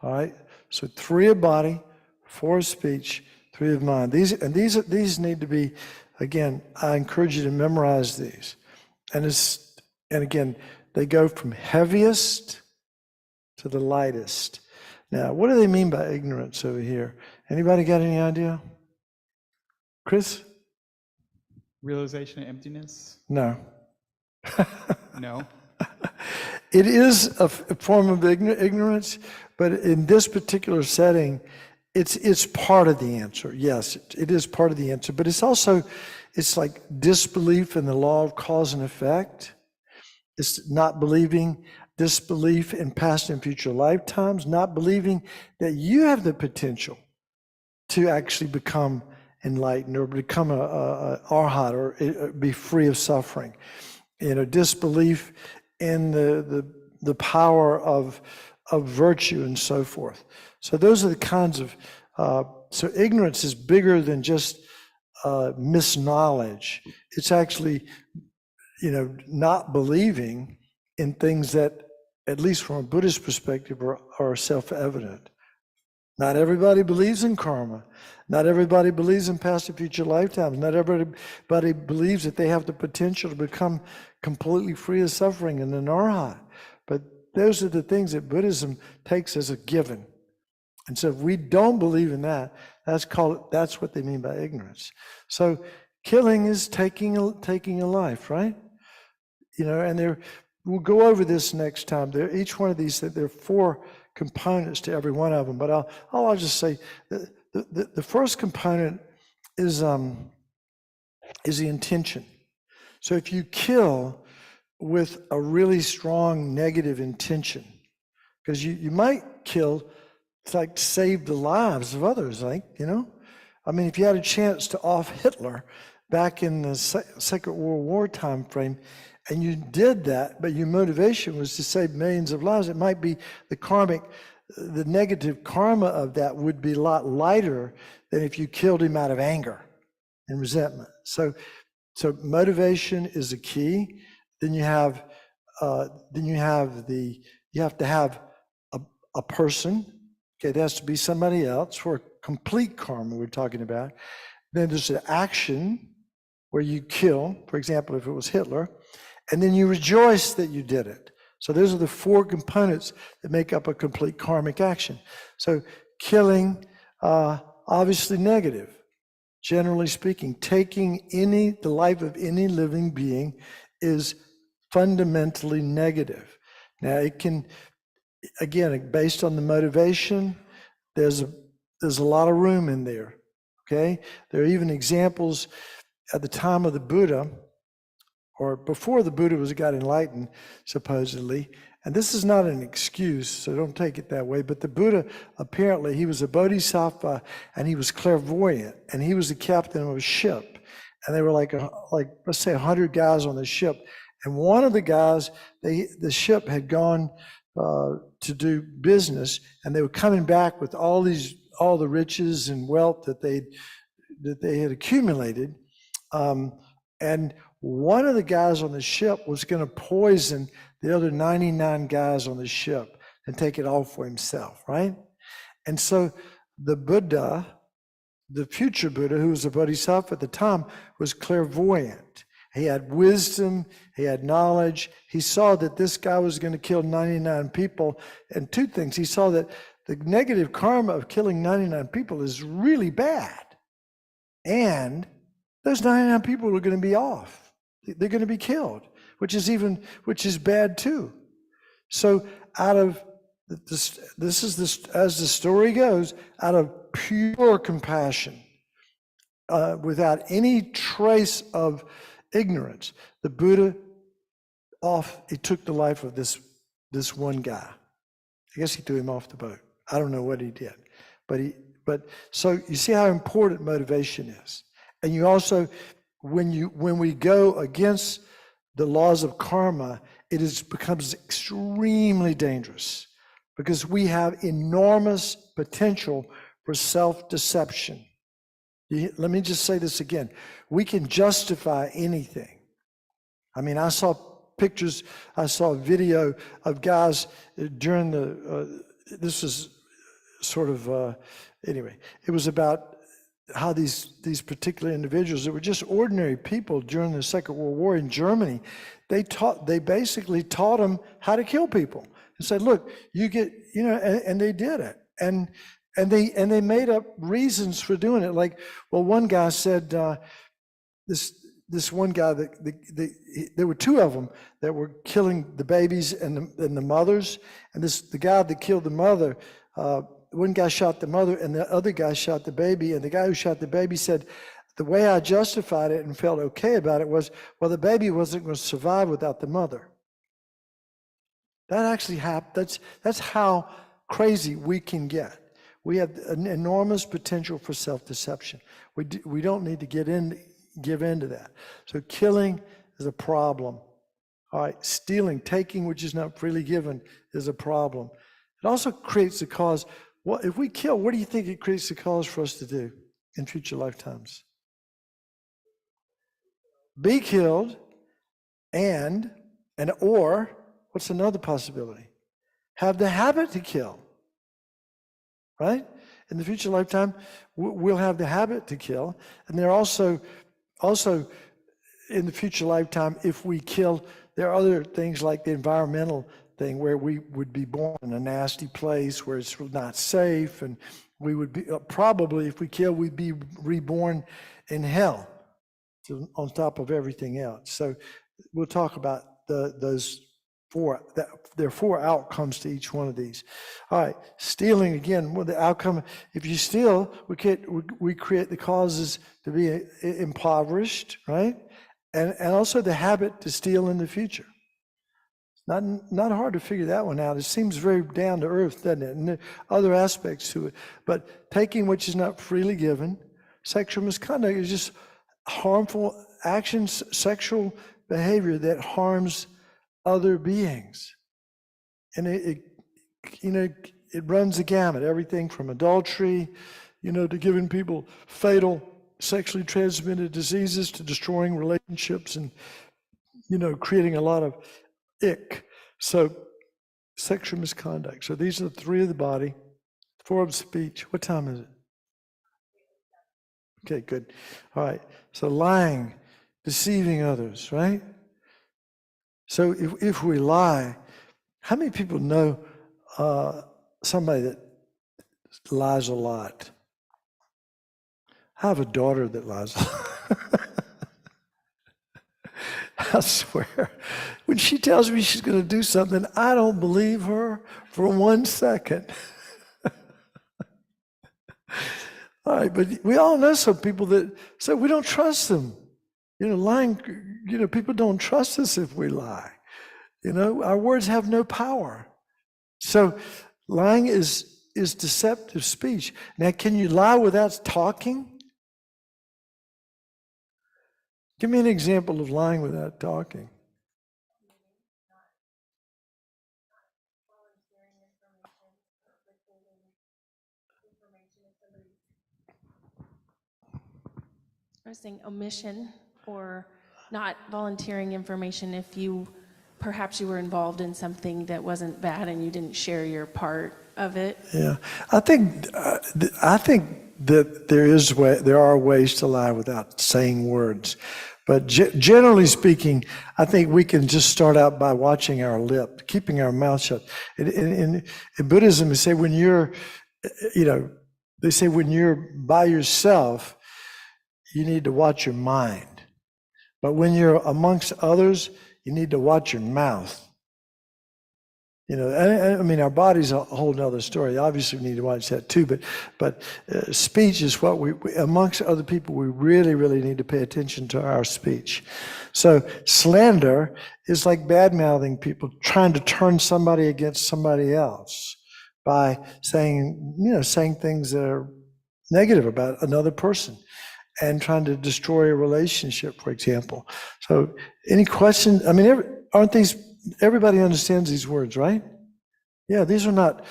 All right, so 3 of body, 4 of speech, 3 of mind. These need to be, again, I encourage you to memorize these. And again, they go from heaviest to the lightest. Now, what do they mean by ignorance over here? Anybody got any idea? Chris? Realization of emptiness? No. No. It is a form of ignorance, but in this particular setting, it's part of the answer. Yes, it is part of the answer, but it's like disbelief in the law of cause and effect. It's not believing, disbelief in past and future lifetimes, not believing that you have the potential to actually become enlightened or become a arhat or be free of suffering. Disbelief in the power of virtue and so forth. So those are the kinds of So ignorance is bigger than just misknowledge. It's actually, not believing in things that, at least from a Buddhist perspective, are self-evident. Not everybody believes in karma. Not everybody believes in past and future lifetimes. Not everybody believes that they have the potential to become completely free of suffering in an arhat. But those are the things that Buddhism takes as a given. And so if we don't believe in that, that's what they mean by ignorance. So killing is taking a life, right? And we'll go over this next time. Each one of these, there are 4 components to every one of them. But I'll just say the first component is the intention. So if you kill with a really strong negative intention, because you might kill to save the lives of others, I mean, if you had a chance to off Hitler back in the Second World War time frame, and you did that, but your motivation was to save millions of lives, it might be the negative karma of that would be a lot lighter than if you killed him out of anger and resentment. So motivation is a key. Then you have to have a person. Okay, it has to be somebody else for complete karma we're talking about. Then there's an action where you kill, for example, if it was Hitler, and then you rejoice that you did it. So those are the 4 components that make up a complete karmic action. So killing, obviously negative, generally speaking. Taking the life of any living being is fundamentally negative. Now it can, again, based on the motivation, there's a lot of room in there, okay? There are even examples at the time of the Buddha, or before the Buddha got enlightened, supposedly. And this is not an excuse, so don't take it that way. But the Buddha, apparently, he was a bodhisattva, and he was clairvoyant, and he was the captain of a ship. And they were let's say 100 guys on the ship. And one of the guys, the ship had gone to do business, and they were coming back with all the riches and wealth that they had accumulated. And one of the guys on the ship was going to poison the other 99 guys on the ship and take it all for himself, right? And so the Buddha, the future Buddha, who was a bodhisattva at the time, was clairvoyant. He had wisdom, he had knowledge. He saw that this guy was going to kill 99 people. And 2 things. He saw that the negative karma of killing 99 people is really bad. And those 99 people are going to be off. They're going to be killed, which is bad too. So out of as the story goes, out of pure compassion, without any trace of ignorance, the Buddha he took the life of this one guy. I guess he threw him off the boat. I don't know what he did, but so you see how important motivation is. And you also, when we go against the laws of karma, becomes extremely dangerous because we have enormous potential for self-deception. Let me just say this again. We can justify anything. I mean, I saw a video of guys during this was sort of, anyway, it was about how these particular individuals that were just ordinary people during the Second World War in Germany, they basically taught them how to kill people and said, look, and they did it. And they made up reasons for doing it. Like, well, one guy said, this one guy, there were 2 of them that were killing the babies and the mothers. And the guy that killed the mother, one guy shot the mother and the other guy shot the baby. And the guy who shot the baby said, the way I justified it and felt okay about it was, well, the baby wasn't going to survive without the mother. That actually happened. That's how crazy we can get. We have an enormous potential for self-deception. We don't need to give in to that. So killing is a problem. All right, stealing, taking which is not freely given is a problem. It also creates a cause Well, if we kill, what do you think it creates the cause for us to do in future lifetimes? Be killed, or what's another possibility? Have the habit to kill, right? In the future lifetime, we'll have the habit to kill, and there are also in the future lifetime, if we kill, there are other things like the environmental thing where we would be born in a nasty place where it's not safe, and we would be probably, if we kill, we'd be reborn in hell on top of everything else. So we'll talk about those four. There are four outcomes to each one of these. All right, stealing again. Well, the outcome, if you steal, we create the causes to be impoverished, right? And also the habit to steal in the future. Not hard to figure that one out. It seems very down to earth, doesn't it? And there are other aspects to it. But taking which is not freely given, sexual misconduct is just harmful actions, sexual behavior that harms other beings. And it runs the gamut, everything from adultery, to giving people fatal sexually transmitted diseases to destroying relationships and, creating a lot of ick. So sexual misconduct. So these are the three of the body, four of speech. What time is it? Okay, good. All right. So lying, deceiving others, right? So if we lie, how many people know somebody that lies a lot? I have a daughter that lies a lot. I swear, when she tells me she's going to do something, I don't believe her for 1 second. All right, but we all know some people that say we don't trust them. Lying, people don't trust us if we lie. Our words have no power. So lying is deceptive speech. Now, can you lie without talking? Give me an example of lying without talking. I was saying omission or not volunteering information if perhaps you were involved in something that wasn't bad and you didn't share your part of it. Yeah, I think that there are ways to lie without saying words, but generally speaking, I think we can just start out by watching our lip, keeping our mouth shut. In Buddhism, they say when you're by yourself, you need to watch your mind, but when you're amongst others, you need to watch your mouth. I mean, our body's a whole nother story. Obviously, we need to watch that too. But speech is what we amongst other people, we really, really need to pay attention to our speech. So slander is like bad-mouthing people, trying to turn somebody against somebody else by saying things that are negative about another person and trying to destroy a relationship, for example. So any questions? I mean, aren't these... Everybody understands these words, right? Yeah, these are not,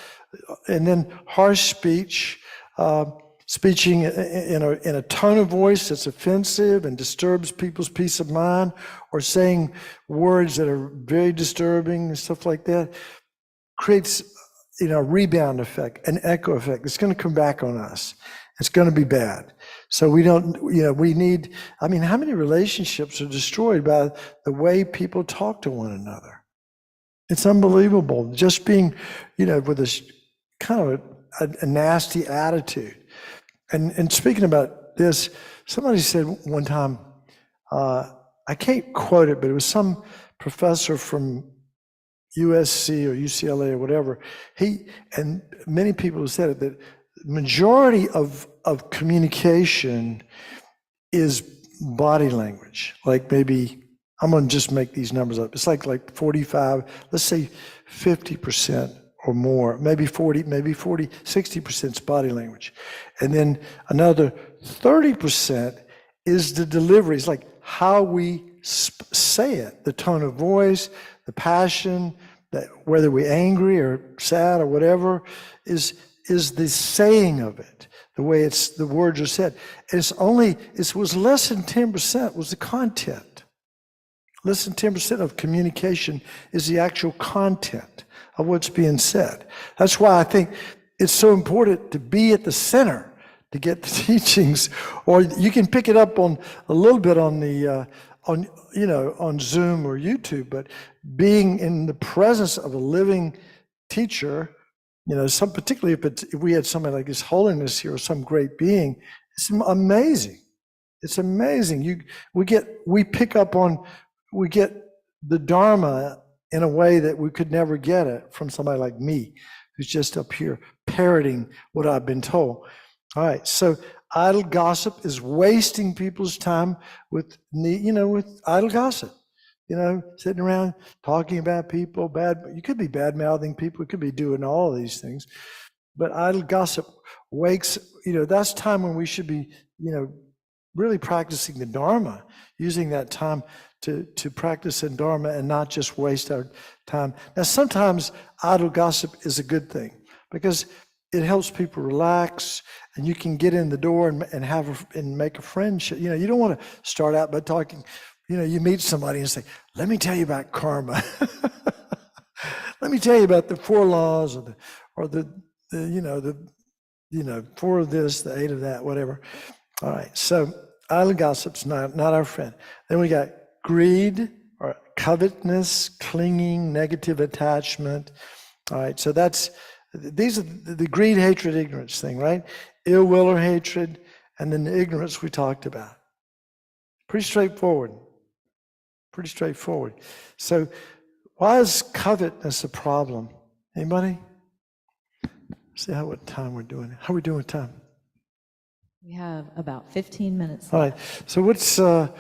and then harsh speech, speaking in a tone of voice that's offensive and disturbs people's peace of mind, or saying words that are very disturbing and stuff like that, creates, a rebound effect, an echo effect. It's going to come back on us. It's going to be bad. So we don't, we need, how many relationships are destroyed by the way people talk to one another? It's unbelievable. Just being, with this kind of a nasty attitude. And speaking about this, somebody said one time, I can't quote it, but it was some professor from USC or UCLA or whatever. And many people have said it, that majority of communication is body language. Like maybe, I'm going to just make these numbers up. It's like 45, let's say 50% or more, maybe 40, 60% is body language. And then another 30% is the delivery. It's like how we say it, the tone of voice, the passion, that whether we're angry or sad or whatever, is is the saying of it, the way the words are said. It was less than 10% was the content. Less than 10% of communication is the actual content of what's being said. That's why I think it's so important to be at the center to get the teachings, or you can pick it up on a little bit on the on Zoom or YouTube, but being in the presence of a living teacher, particularly if we had somebody like His Holiness here or some great being, it's amazing. It's amazing. We get the Dharma in a way that we could never get it from somebody like me, who's just up here parroting what I've been told. All right, so idle gossip is wasting people's time with idle gossip. Sitting around talking about people, you could be bad-mouthing people, you could be doing all of these things, but idle gossip that's time when we should be, really practicing the Dharma, using that time to practice in Dharma and not just waste our time. Now, sometimes idle gossip is a good thing because it helps people relax, and you can get in the door and make a friendship. You don't want to start out by talking. You meet somebody and say, "Let me tell you about karma. Let me tell you about the 4 laws, or the 4 of this, the 8 of that, whatever." All right, so idle gossip's not our friend. Then we got greed or covetousness, clinging, negative attachment. All right, so these are the greed, hatred, ignorance thing, right? Ill will or hatred, and then the ignorance we talked about. Pretty straightforward. So why is covetousness a problem? Anybody? See what time we're doing. How are we doing with time? We have about 15 minutes left. All right. So what's in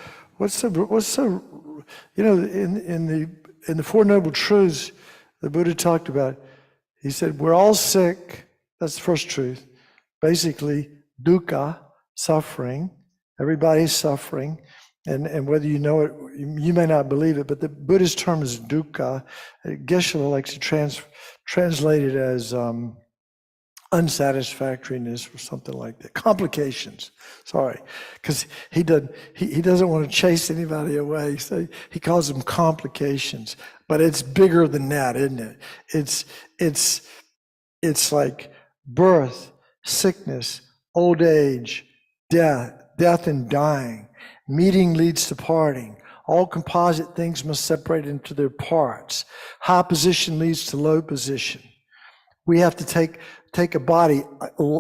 the Four Noble Truths the Buddha talked about, he said, we're all sick. That's the first truth. Basically, dukkha, suffering. Everybody's suffering. And whether you know it, you may not believe it, but the Buddhist term is dukkha. Geshe likes to translate it as unsatisfactoriness or something like that. Complications. Sorry, because he doesn't want to chase anybody away, so he calls them complications. But it's bigger than that, isn't it? It's like birth, sickness, old age, death and dying. Meeting leads to parting. All composite things must separate into their parts. High position leads to low position. We have to take a body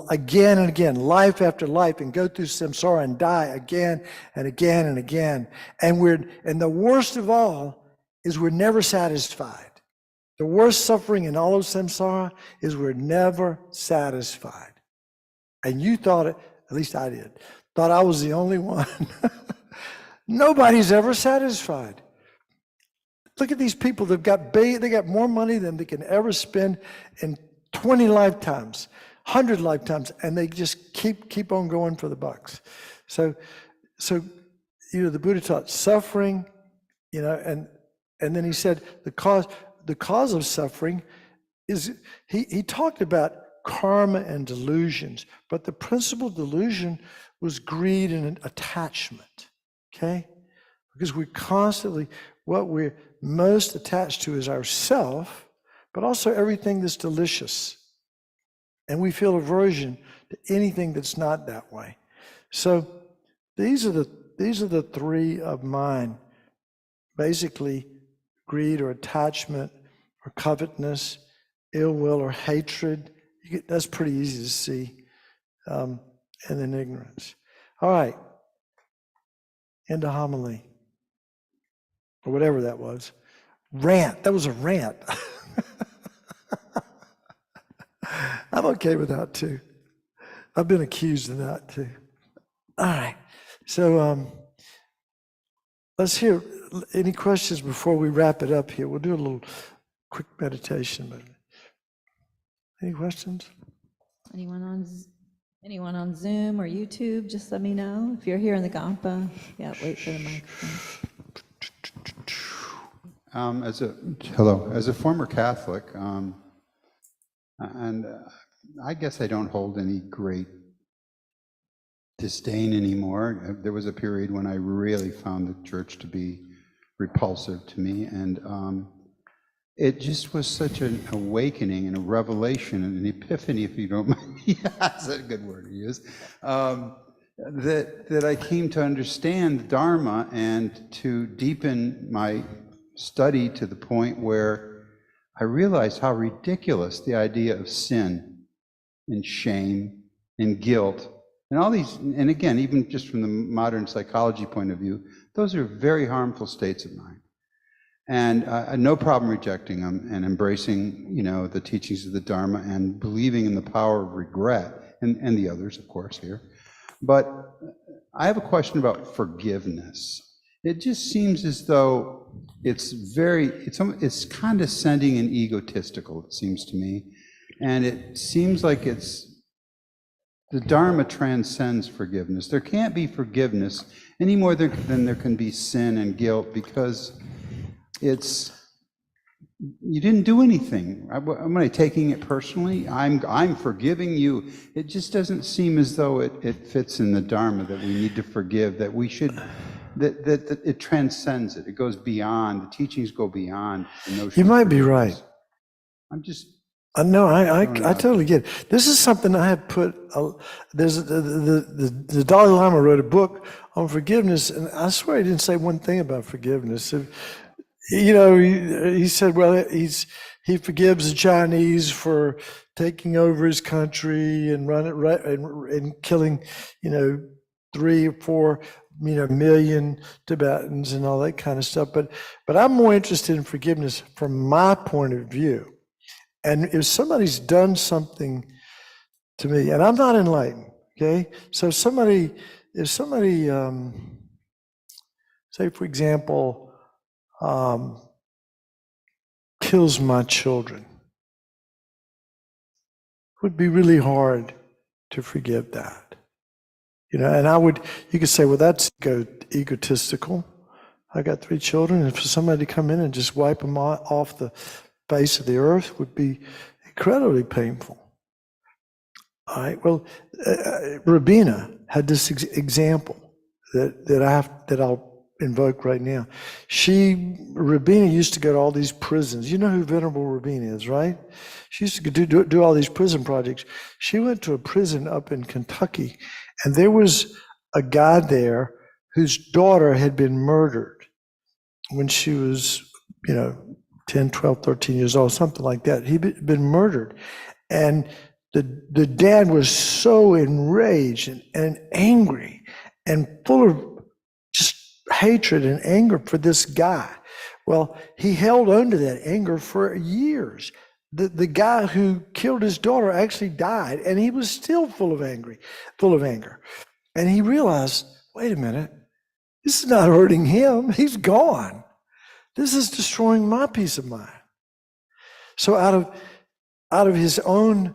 again and again, life after life, and go through samsara and die again and again and again. And the worst of all is we're never satisfied. The worst suffering in all of samsara is we're never satisfied. And you thought it, at least I did, thought I was the only one. Nobody's ever satisfied. Look at these people. They got more money than they can ever spend in 20 lifetimes, 100 lifetimes, and they just keep on going for the bucks. So the Buddha taught suffering, and then he said the cause of suffering is he talked about karma and delusions, but the principal delusion was greed and attachment. Okay? Because what we're most attached to is ourself, but also everything that's delicious. And we feel aversion to anything that's not that way. So these are the 3 of mine. Basically, greed or attachment or covetousness, ill will or hatred. That's pretty easy to see. And then ignorance. All right. End of homily. Or whatever that was. Rant. That was a rant. I'm okay with that too. I've been accused of that too. All right. So let's hear any questions before we wrap it up here. We'll do a little quick meditation. But any questions? Anyone on Zoom or YouTube, just let me know. If you're here in the Kadampa, wait for the microphone. As a former Catholic, and I guess I don't hold any great disdain anymore. There was a period when I really found the church to be repulsive to me, and it just was such an awakening and a revelation and an epiphany, if you don't mind. Yeah, that's a good word to use. That I came to understand the Dharma and to deepen my study to the point where I realized how ridiculous the idea of sin and shame and guilt and all these, and again, even just from the modern psychology point of view, those are very harmful states of mind. And no problem rejecting them and embracing, the teachings of the Dharma and believing in the power of regret, and the others, of course, here. But I have a question about forgiveness. It just seems as though it's condescending and egotistical, it seems to me. And it seems like the Dharma transcends forgiveness. There can't be forgiveness any more than there can be sin and guilt, because you didn't do anything. Am I taking it personally? I'm forgiving you. It just doesn't seem as though it fits in the Dharma that we need to forgive, that we should, that it transcends it. It goes beyond, the teachings go beyond the notion. You might be right. I'm just... No, I totally get it. This is something I have put, the Dalai Lama wrote a book on forgiveness, and I swear he didn't say one thing about forgiveness. He said, well, he forgives the Chinese for taking over his country and and killing, 3 or 4, million Tibetans and all that kind of stuff. But I'm more interested in forgiveness from my point of view. And if somebody's done something to me, and I'm not enlightened, okay? So if somebody, say for example, kills my children, it would be really hard to forgive that. And you could say, well, that's egotistical. I got 3 children, and for somebody to come in and just wipe them off the face of the earth would be incredibly painful. All right, well, Rabina had this example that I'll invoke right now. Rabina used to go to all these prisons. You know who Venerable Rabina is, right? She used to do all these prison projects. She went to a prison up in Kentucky, and there was a guy there whose daughter had been murdered when she was, 10, 12, 13 years old, something like that. He'd been murdered. And the dad was so enraged and angry and full of just hatred and anger for this guy. Well, he held on to that anger for years. The guy who killed his daughter actually died, and he was still full of anger. And he realized, wait a minute, this is not hurting him. He's gone. This is destroying my peace of mind. So out of his own,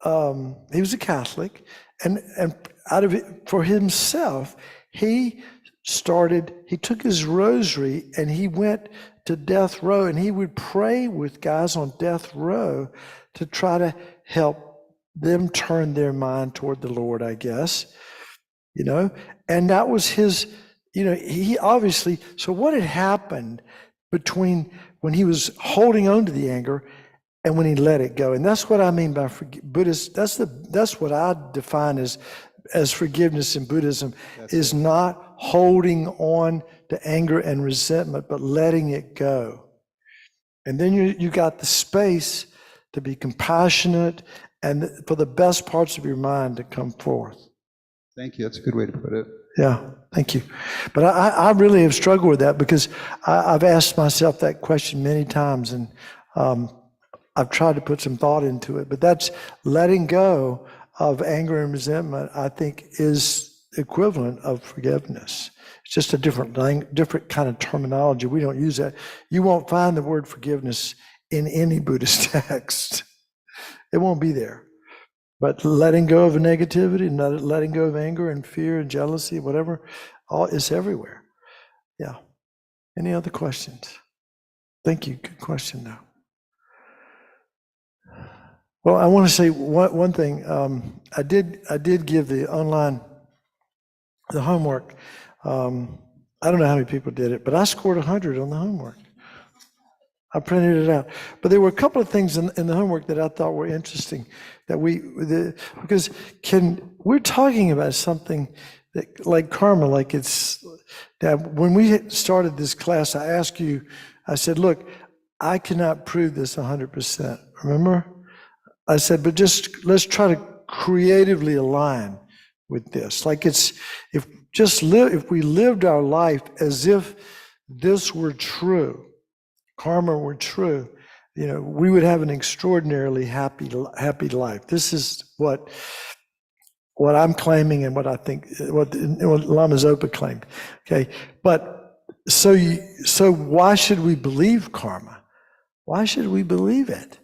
he was a Catholic, and out of it for himself, he took his rosary and he went to death row, and he would pray with guys on death row to try to help them turn their mind toward the Lord, I guess, and that was his, he obviously, so what had happened between when he was holding on to the anger and when he let it go. And that's what I mean by Buddhist. That's what I define as forgiveness in Buddhism, is not holding on to anger and resentment, but letting it go. And then you got the space to be compassionate and for the best parts of your mind to come forth. Thank you. That's a good way to put it. Yeah, thank you. But I really have struggled with that, because I've asked myself that question many times, and I've tried to put some thought into it. But that's letting go of anger and resentment, I think, is equivalent of forgiveness. It's just a different kind of terminology. We don't use that. You won't find the word forgiveness in any Buddhist text. It won't be there. But letting go of negativity, letting go of anger and fear and jealousy, whatever, all is everywhere. Yeah. Any other questions? Thank you. Good question, though. Well, I want to say one thing. I did give the homework. I don't know how many people did it, but I scored 100 on the homework. I printed it out. But there were a couple of things in the homework that I thought were interesting because we're talking about something that, like karma, like when we started this class, I asked you, I said, look, I cannot prove this 100%. Remember? I said, but let's try to creatively align with this. Like if we lived our life as if this were true, karma were true, we would have an extraordinarily happy life. This is what I'm claiming and what I think what Lama Zopa claimed. Okay, but so why should we believe karma? Why should we believe it?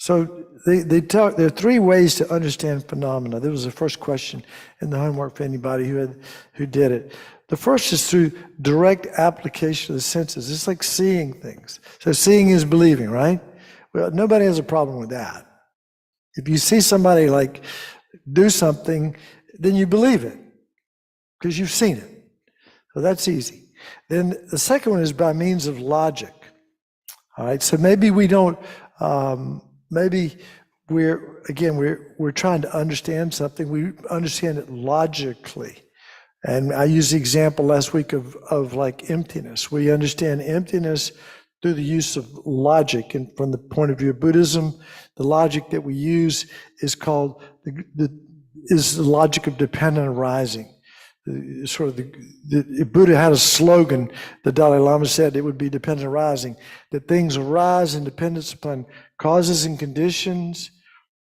So there are three ways to understand phenomena. That was the first question in the homework for anybody who did it. The first is through direct application of the senses. It's like seeing things. So seeing is believing, right? Well, nobody has a problem with that. If you see somebody like do something, then you believe it because you've seen it. So that's easy. Then the second one is by means of logic. All right, so maybe we don't, maybe we're trying to understand something. We understand it logically. And I used the example last week of like emptiness. We understand emptiness through the use of logic. And from the point of view of Buddhism, the logic that we use is called the logic of dependent arising. If Buddha had a slogan, the Dalai Lama said it would be dependent arising, that things arise in dependence upon causes and conditions,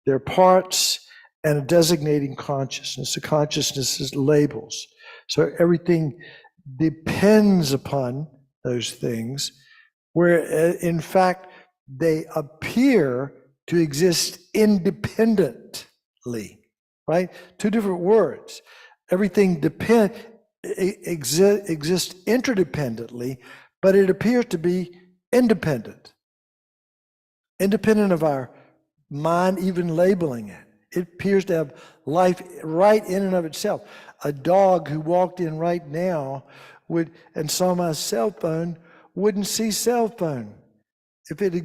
their parts, and a designating consciousness. The consciousness is labels. So everything depends upon those things, where in fact they appear to exist independently, right? Two different words. Everything exists interdependently, but it appears to be independent of our mind even labeling it. It appears to have life right in and of itself. A dog who walked in right now and saw my cell phone wouldn't see cell phone. If it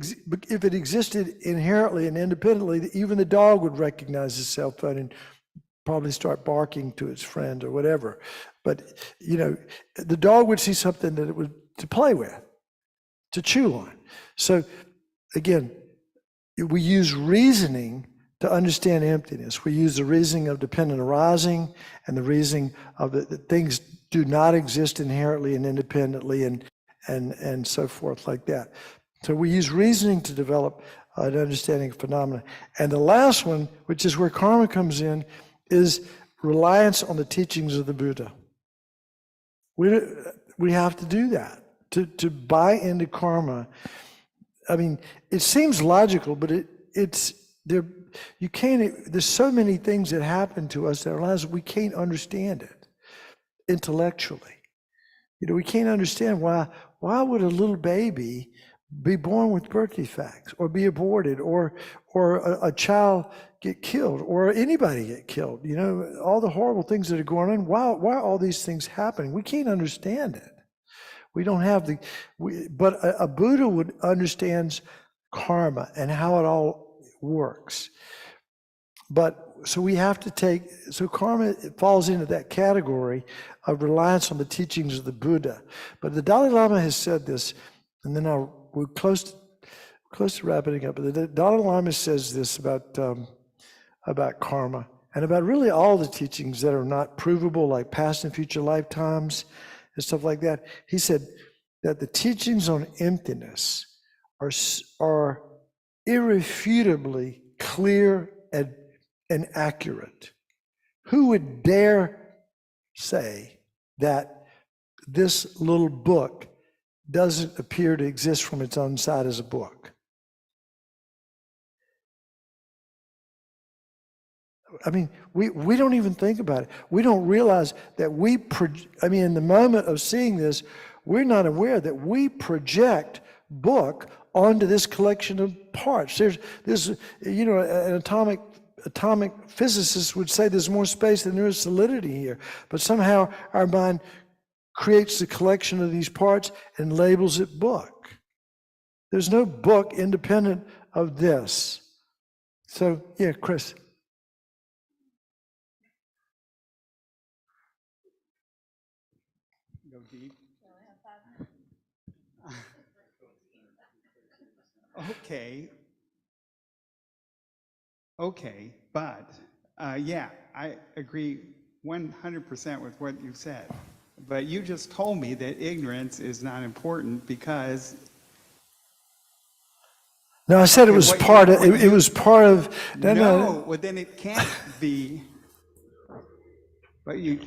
existed inherently and independently, even the dog would recognize the cell phone and probably start barking to its friend or whatever. But, the dog would see something that it would to play with, to chew on. So again, we use reasoning to understand emptiness. We use the reasoning of dependent arising and the reasoning of that things do not exist inherently and independently and so forth like that. So we use reasoning to develop an understanding of phenomena. And the last one, which is where karma comes in, is reliance on the teachings of the Buddha. We have to do that to buy into karma. I mean, it seems logical, but it's there. You can't. There's so many things that happen to us in our lives we can't understand it intellectually. We can't understand why would a little baby be born with birth defects, or be aborted, or a child get killed, or anybody get killed. All the horrible things that are going on. Why are all these things happening? We can't understand it. We don't have but a Buddha understands karma and how it all works. So we have to so karma falls into that category of reliance on the teachings of the Buddha. But the Dalai Lama has said this, and then we're close to wrapping up. But the Dalai Lama says this about karma and about really all the teachings that are not provable, like past and future lifetimes and stuff like that. He said that the teachings on emptiness are irrefutably clear and accurate. Who would dare say that this little book doesn't appear to exist from its own side as a book? I mean, we don't even think about it. We don't realize that in the moment of seeing this, we're not aware that we project book onto this collection of parts. There's an atomic physicist would say there's more space than there is solidity here, but somehow our mind creates the collection of these parts and labels it book. There's no book independent of this. So, yeah, Chris. Go deep. Okay, but yeah, I agree 100% with what you said. But you just told me that ignorance is not important because No, I said it was part of. It was part of. no, well then it can't be. But you.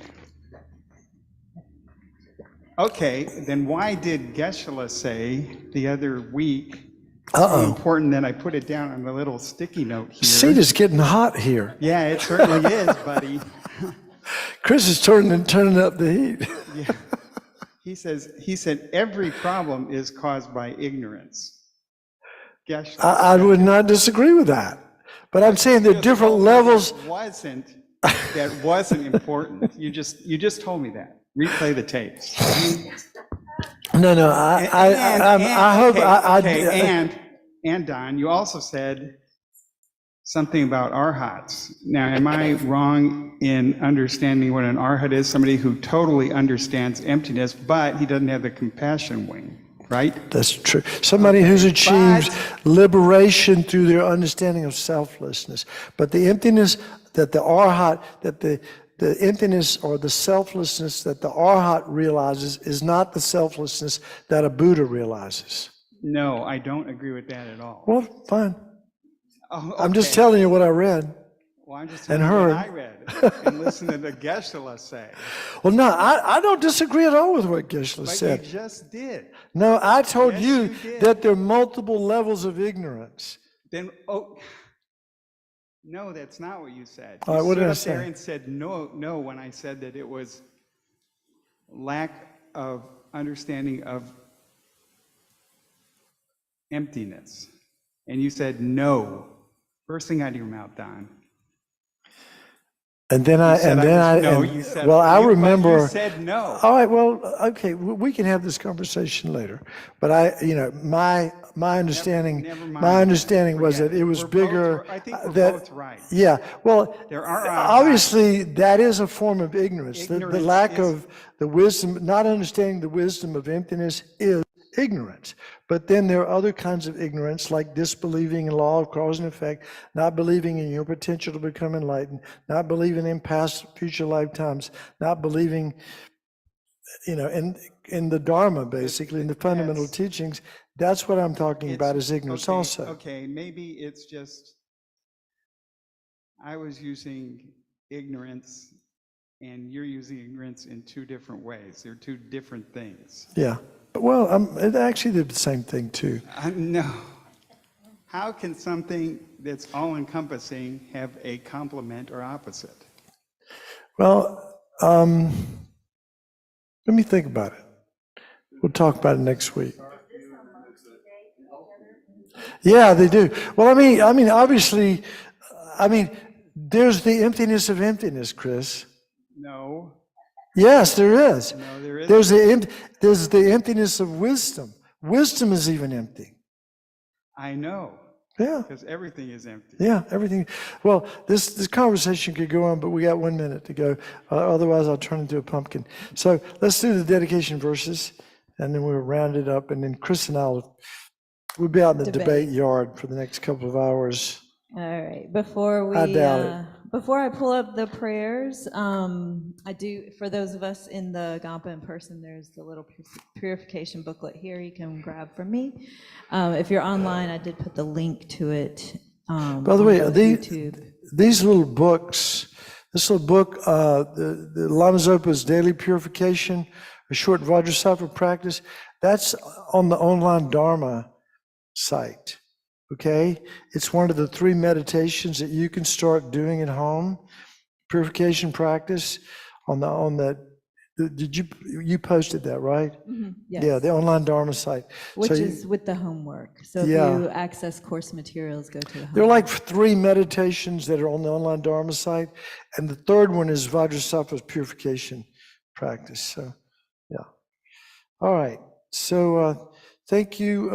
Okay, then why did Geshe-la say the other week? So important that I put it down on the little sticky note here. Seat is getting hot here. Yeah, it certainly is, buddy. Chris is turning up the heat. Yeah. He said every problem is caused by ignorance. I would not disagree with that, but I'm saying there are different levels. That wasn't important. You just told me that. Replay the tapes. No. And Don, you also said something about arhats. Now, am I wrong in understanding what an arhat is? Somebody who totally understands emptiness, but he doesn't have the compassion wing, right? That's true. Somebody who's achieved liberation through their understanding of selflessness. But the emptiness that the arhat, that the emptiness or the selflessness that the arhat realizes is not the selflessness that a Buddha realizes. No, I don't agree with that at all. Well, fine. Oh, okay. I'm just telling you what I read. Well, I'm just telling you what I read and listen to the Geshe-la say. Well, no, I don't disagree at all with what Geshe-la said. But you just did. No, I told you did. that there are multiple levels of ignorance. Then, no, that's not what you said. All right, what did I You say? stood up there and said no when I said that it was lack of understanding of emptiness. And you said no. First thing out of your mouth, Don. And then I remember. You said no. All right, well, okay, we can have this conversation later. But my understanding, Never mind. my understanding was Forget that it was We're bigger. both- I think we're that, both right. Yeah, well, There are obviously that is a form of ignorance. The Ignorance lack is- of the wisdom, not understanding the wisdom of emptiness is ignorance. But then there are other kinds of ignorance, like disbelieving in law of cause and effect, not believing in your potential to become enlightened, not believing in past, future lifetimes, not believing, in the Dharma, basically, in the fundamental teachings. That's what I'm talking about as ignorance also. Okay, maybe it's just, I was using ignorance and you're using ignorance in two different ways. They're two different things. Yeah. Well, it actually did the same thing too. No. How can something that's all-encompassing have a complement or opposite? Well, let me think about it. We'll talk about it next week. Yeah, they do. Well, I mean, obviously, there's the emptiness of emptiness, Chris. No. Yes, there is. No, there isn't. There's the emptiness of wisdom. Wisdom is even empty. I know. Yeah. Because everything is empty. Yeah, everything. Well, this conversation could go on, but we got 1 minute to go. Otherwise, I'll turn into a pumpkin. So let's do the dedication verses, and then we'll round it up. And then Chris and we'll be out in the debate yard for the next couple of hours. All right. Before I pull up the prayers, I do, for those of us in the Kadampa in person, there's the little purification booklet here you can grab from me. If you're online, I did put the link to it. By the way, YouTube. These little books, this little book, the Lama Zopa's Daily Purification, a short Vajrasattva practice, that's on the online Dharma site. Okay, it's one of the 3 meditations that you can start doing at home. Purification practice on the Did you posted that, right? Yes. Yeah, the online Dharma site. Which So is with the homework. So if Yeah. you access course materials, go to the homework. there are like 3 meditations that are on the online Dharma site, and the third one is Vajrasattva's purification practice. So, yeah. All right. So, thank you.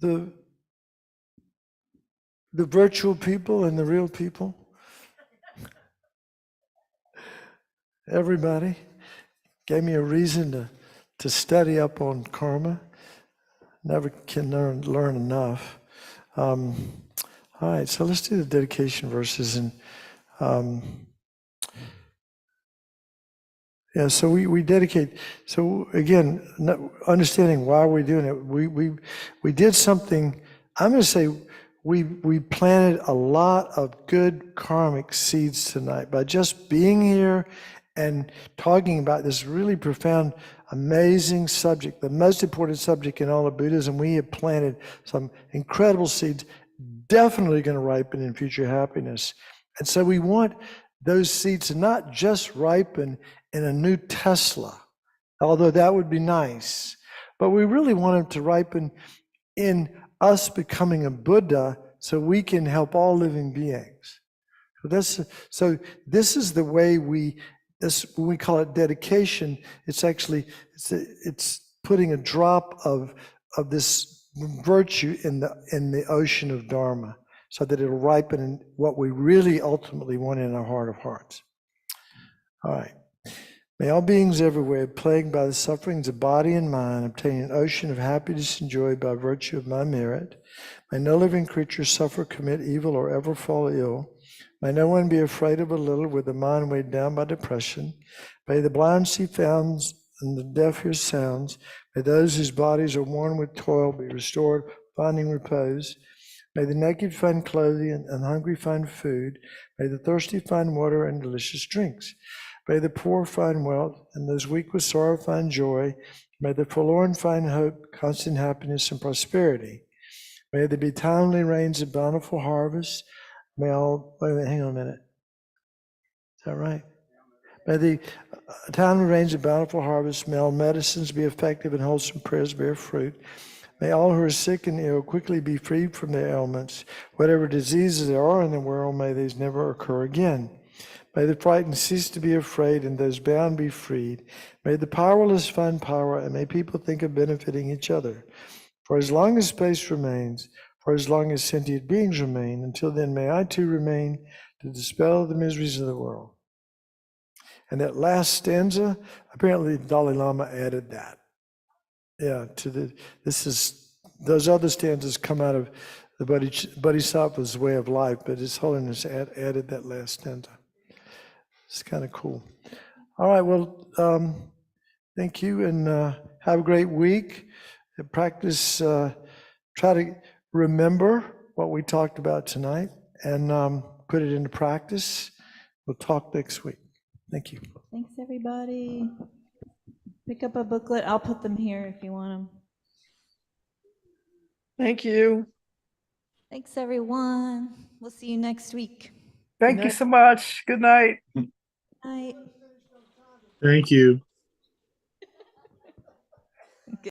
The virtual people and the real people. Everybody gave me a reason to study up on karma. Never can learn enough. All right, so let's do the dedication verses. And yeah, so we dedicate. So again, understanding why we're doing it, we did something. I'm going to say we planted a lot of good karmic seeds tonight by just being here and talking about this really profound, amazing subject, the most important subject in all of Buddhism. We have planted some incredible seeds, definitely going to ripen in future happiness. And so we want those seeds to not just ripen in a new Tesla, although that would be nice, but we really want them to ripen in us becoming a Buddha so we can help all living beings. So this is the way when we call it dedication, it's actually, it's putting a drop of this virtue in the ocean of Dharma so that it'll ripen in what we really ultimately want in our heart of hearts. All right. May all beings everywhere, plagued by the sufferings of body and mind, obtain an ocean of happiness and joy by virtue of my merit. May no living creature suffer, commit evil, or ever fall ill. May no one be afraid of a little with the mind weighed down by depression. May the blind see fountains and the deaf hear sounds. May those whose bodies are worn with toil be restored, finding repose. May the naked find clothing and hungry find food. May the thirsty find water and delicious drinks. May the poor find wealth, and those weak with sorrow find joy. May the forlorn find hope, constant happiness, and prosperity. May there be timely rains and bountiful harvests. May all, wait a minute, hang on a minute. Is that right? May the timely rains and bountiful harvests, may all medicines be effective and wholesome prayers bear fruit. May all who are sick and ill quickly be freed from their ailments. Whatever diseases there are in the world, may these never occur again. May the frightened cease to be afraid and those bound be freed. May the powerless find power and may people think of benefiting each other. For as long as space remains, for as long as sentient beings remain, until then may I too remain to dispel the miseries of the world. And that last stanza, apparently the Dalai Lama added that. Yeah, those other stanzas come out of the Bodhisattva's way of life, but His Holiness added that last stanza. It's kind of cool. All right, well, thank you, and have a great week. Practice, try to remember what we talked about tonight and put it into practice. We'll talk next week. Thank you. Thanks, everybody. Pick up a booklet. I'll put them here if you want them. Thank you. Thanks, everyone. We'll see you next week. Thank you so much. Good night. Night. Thank you.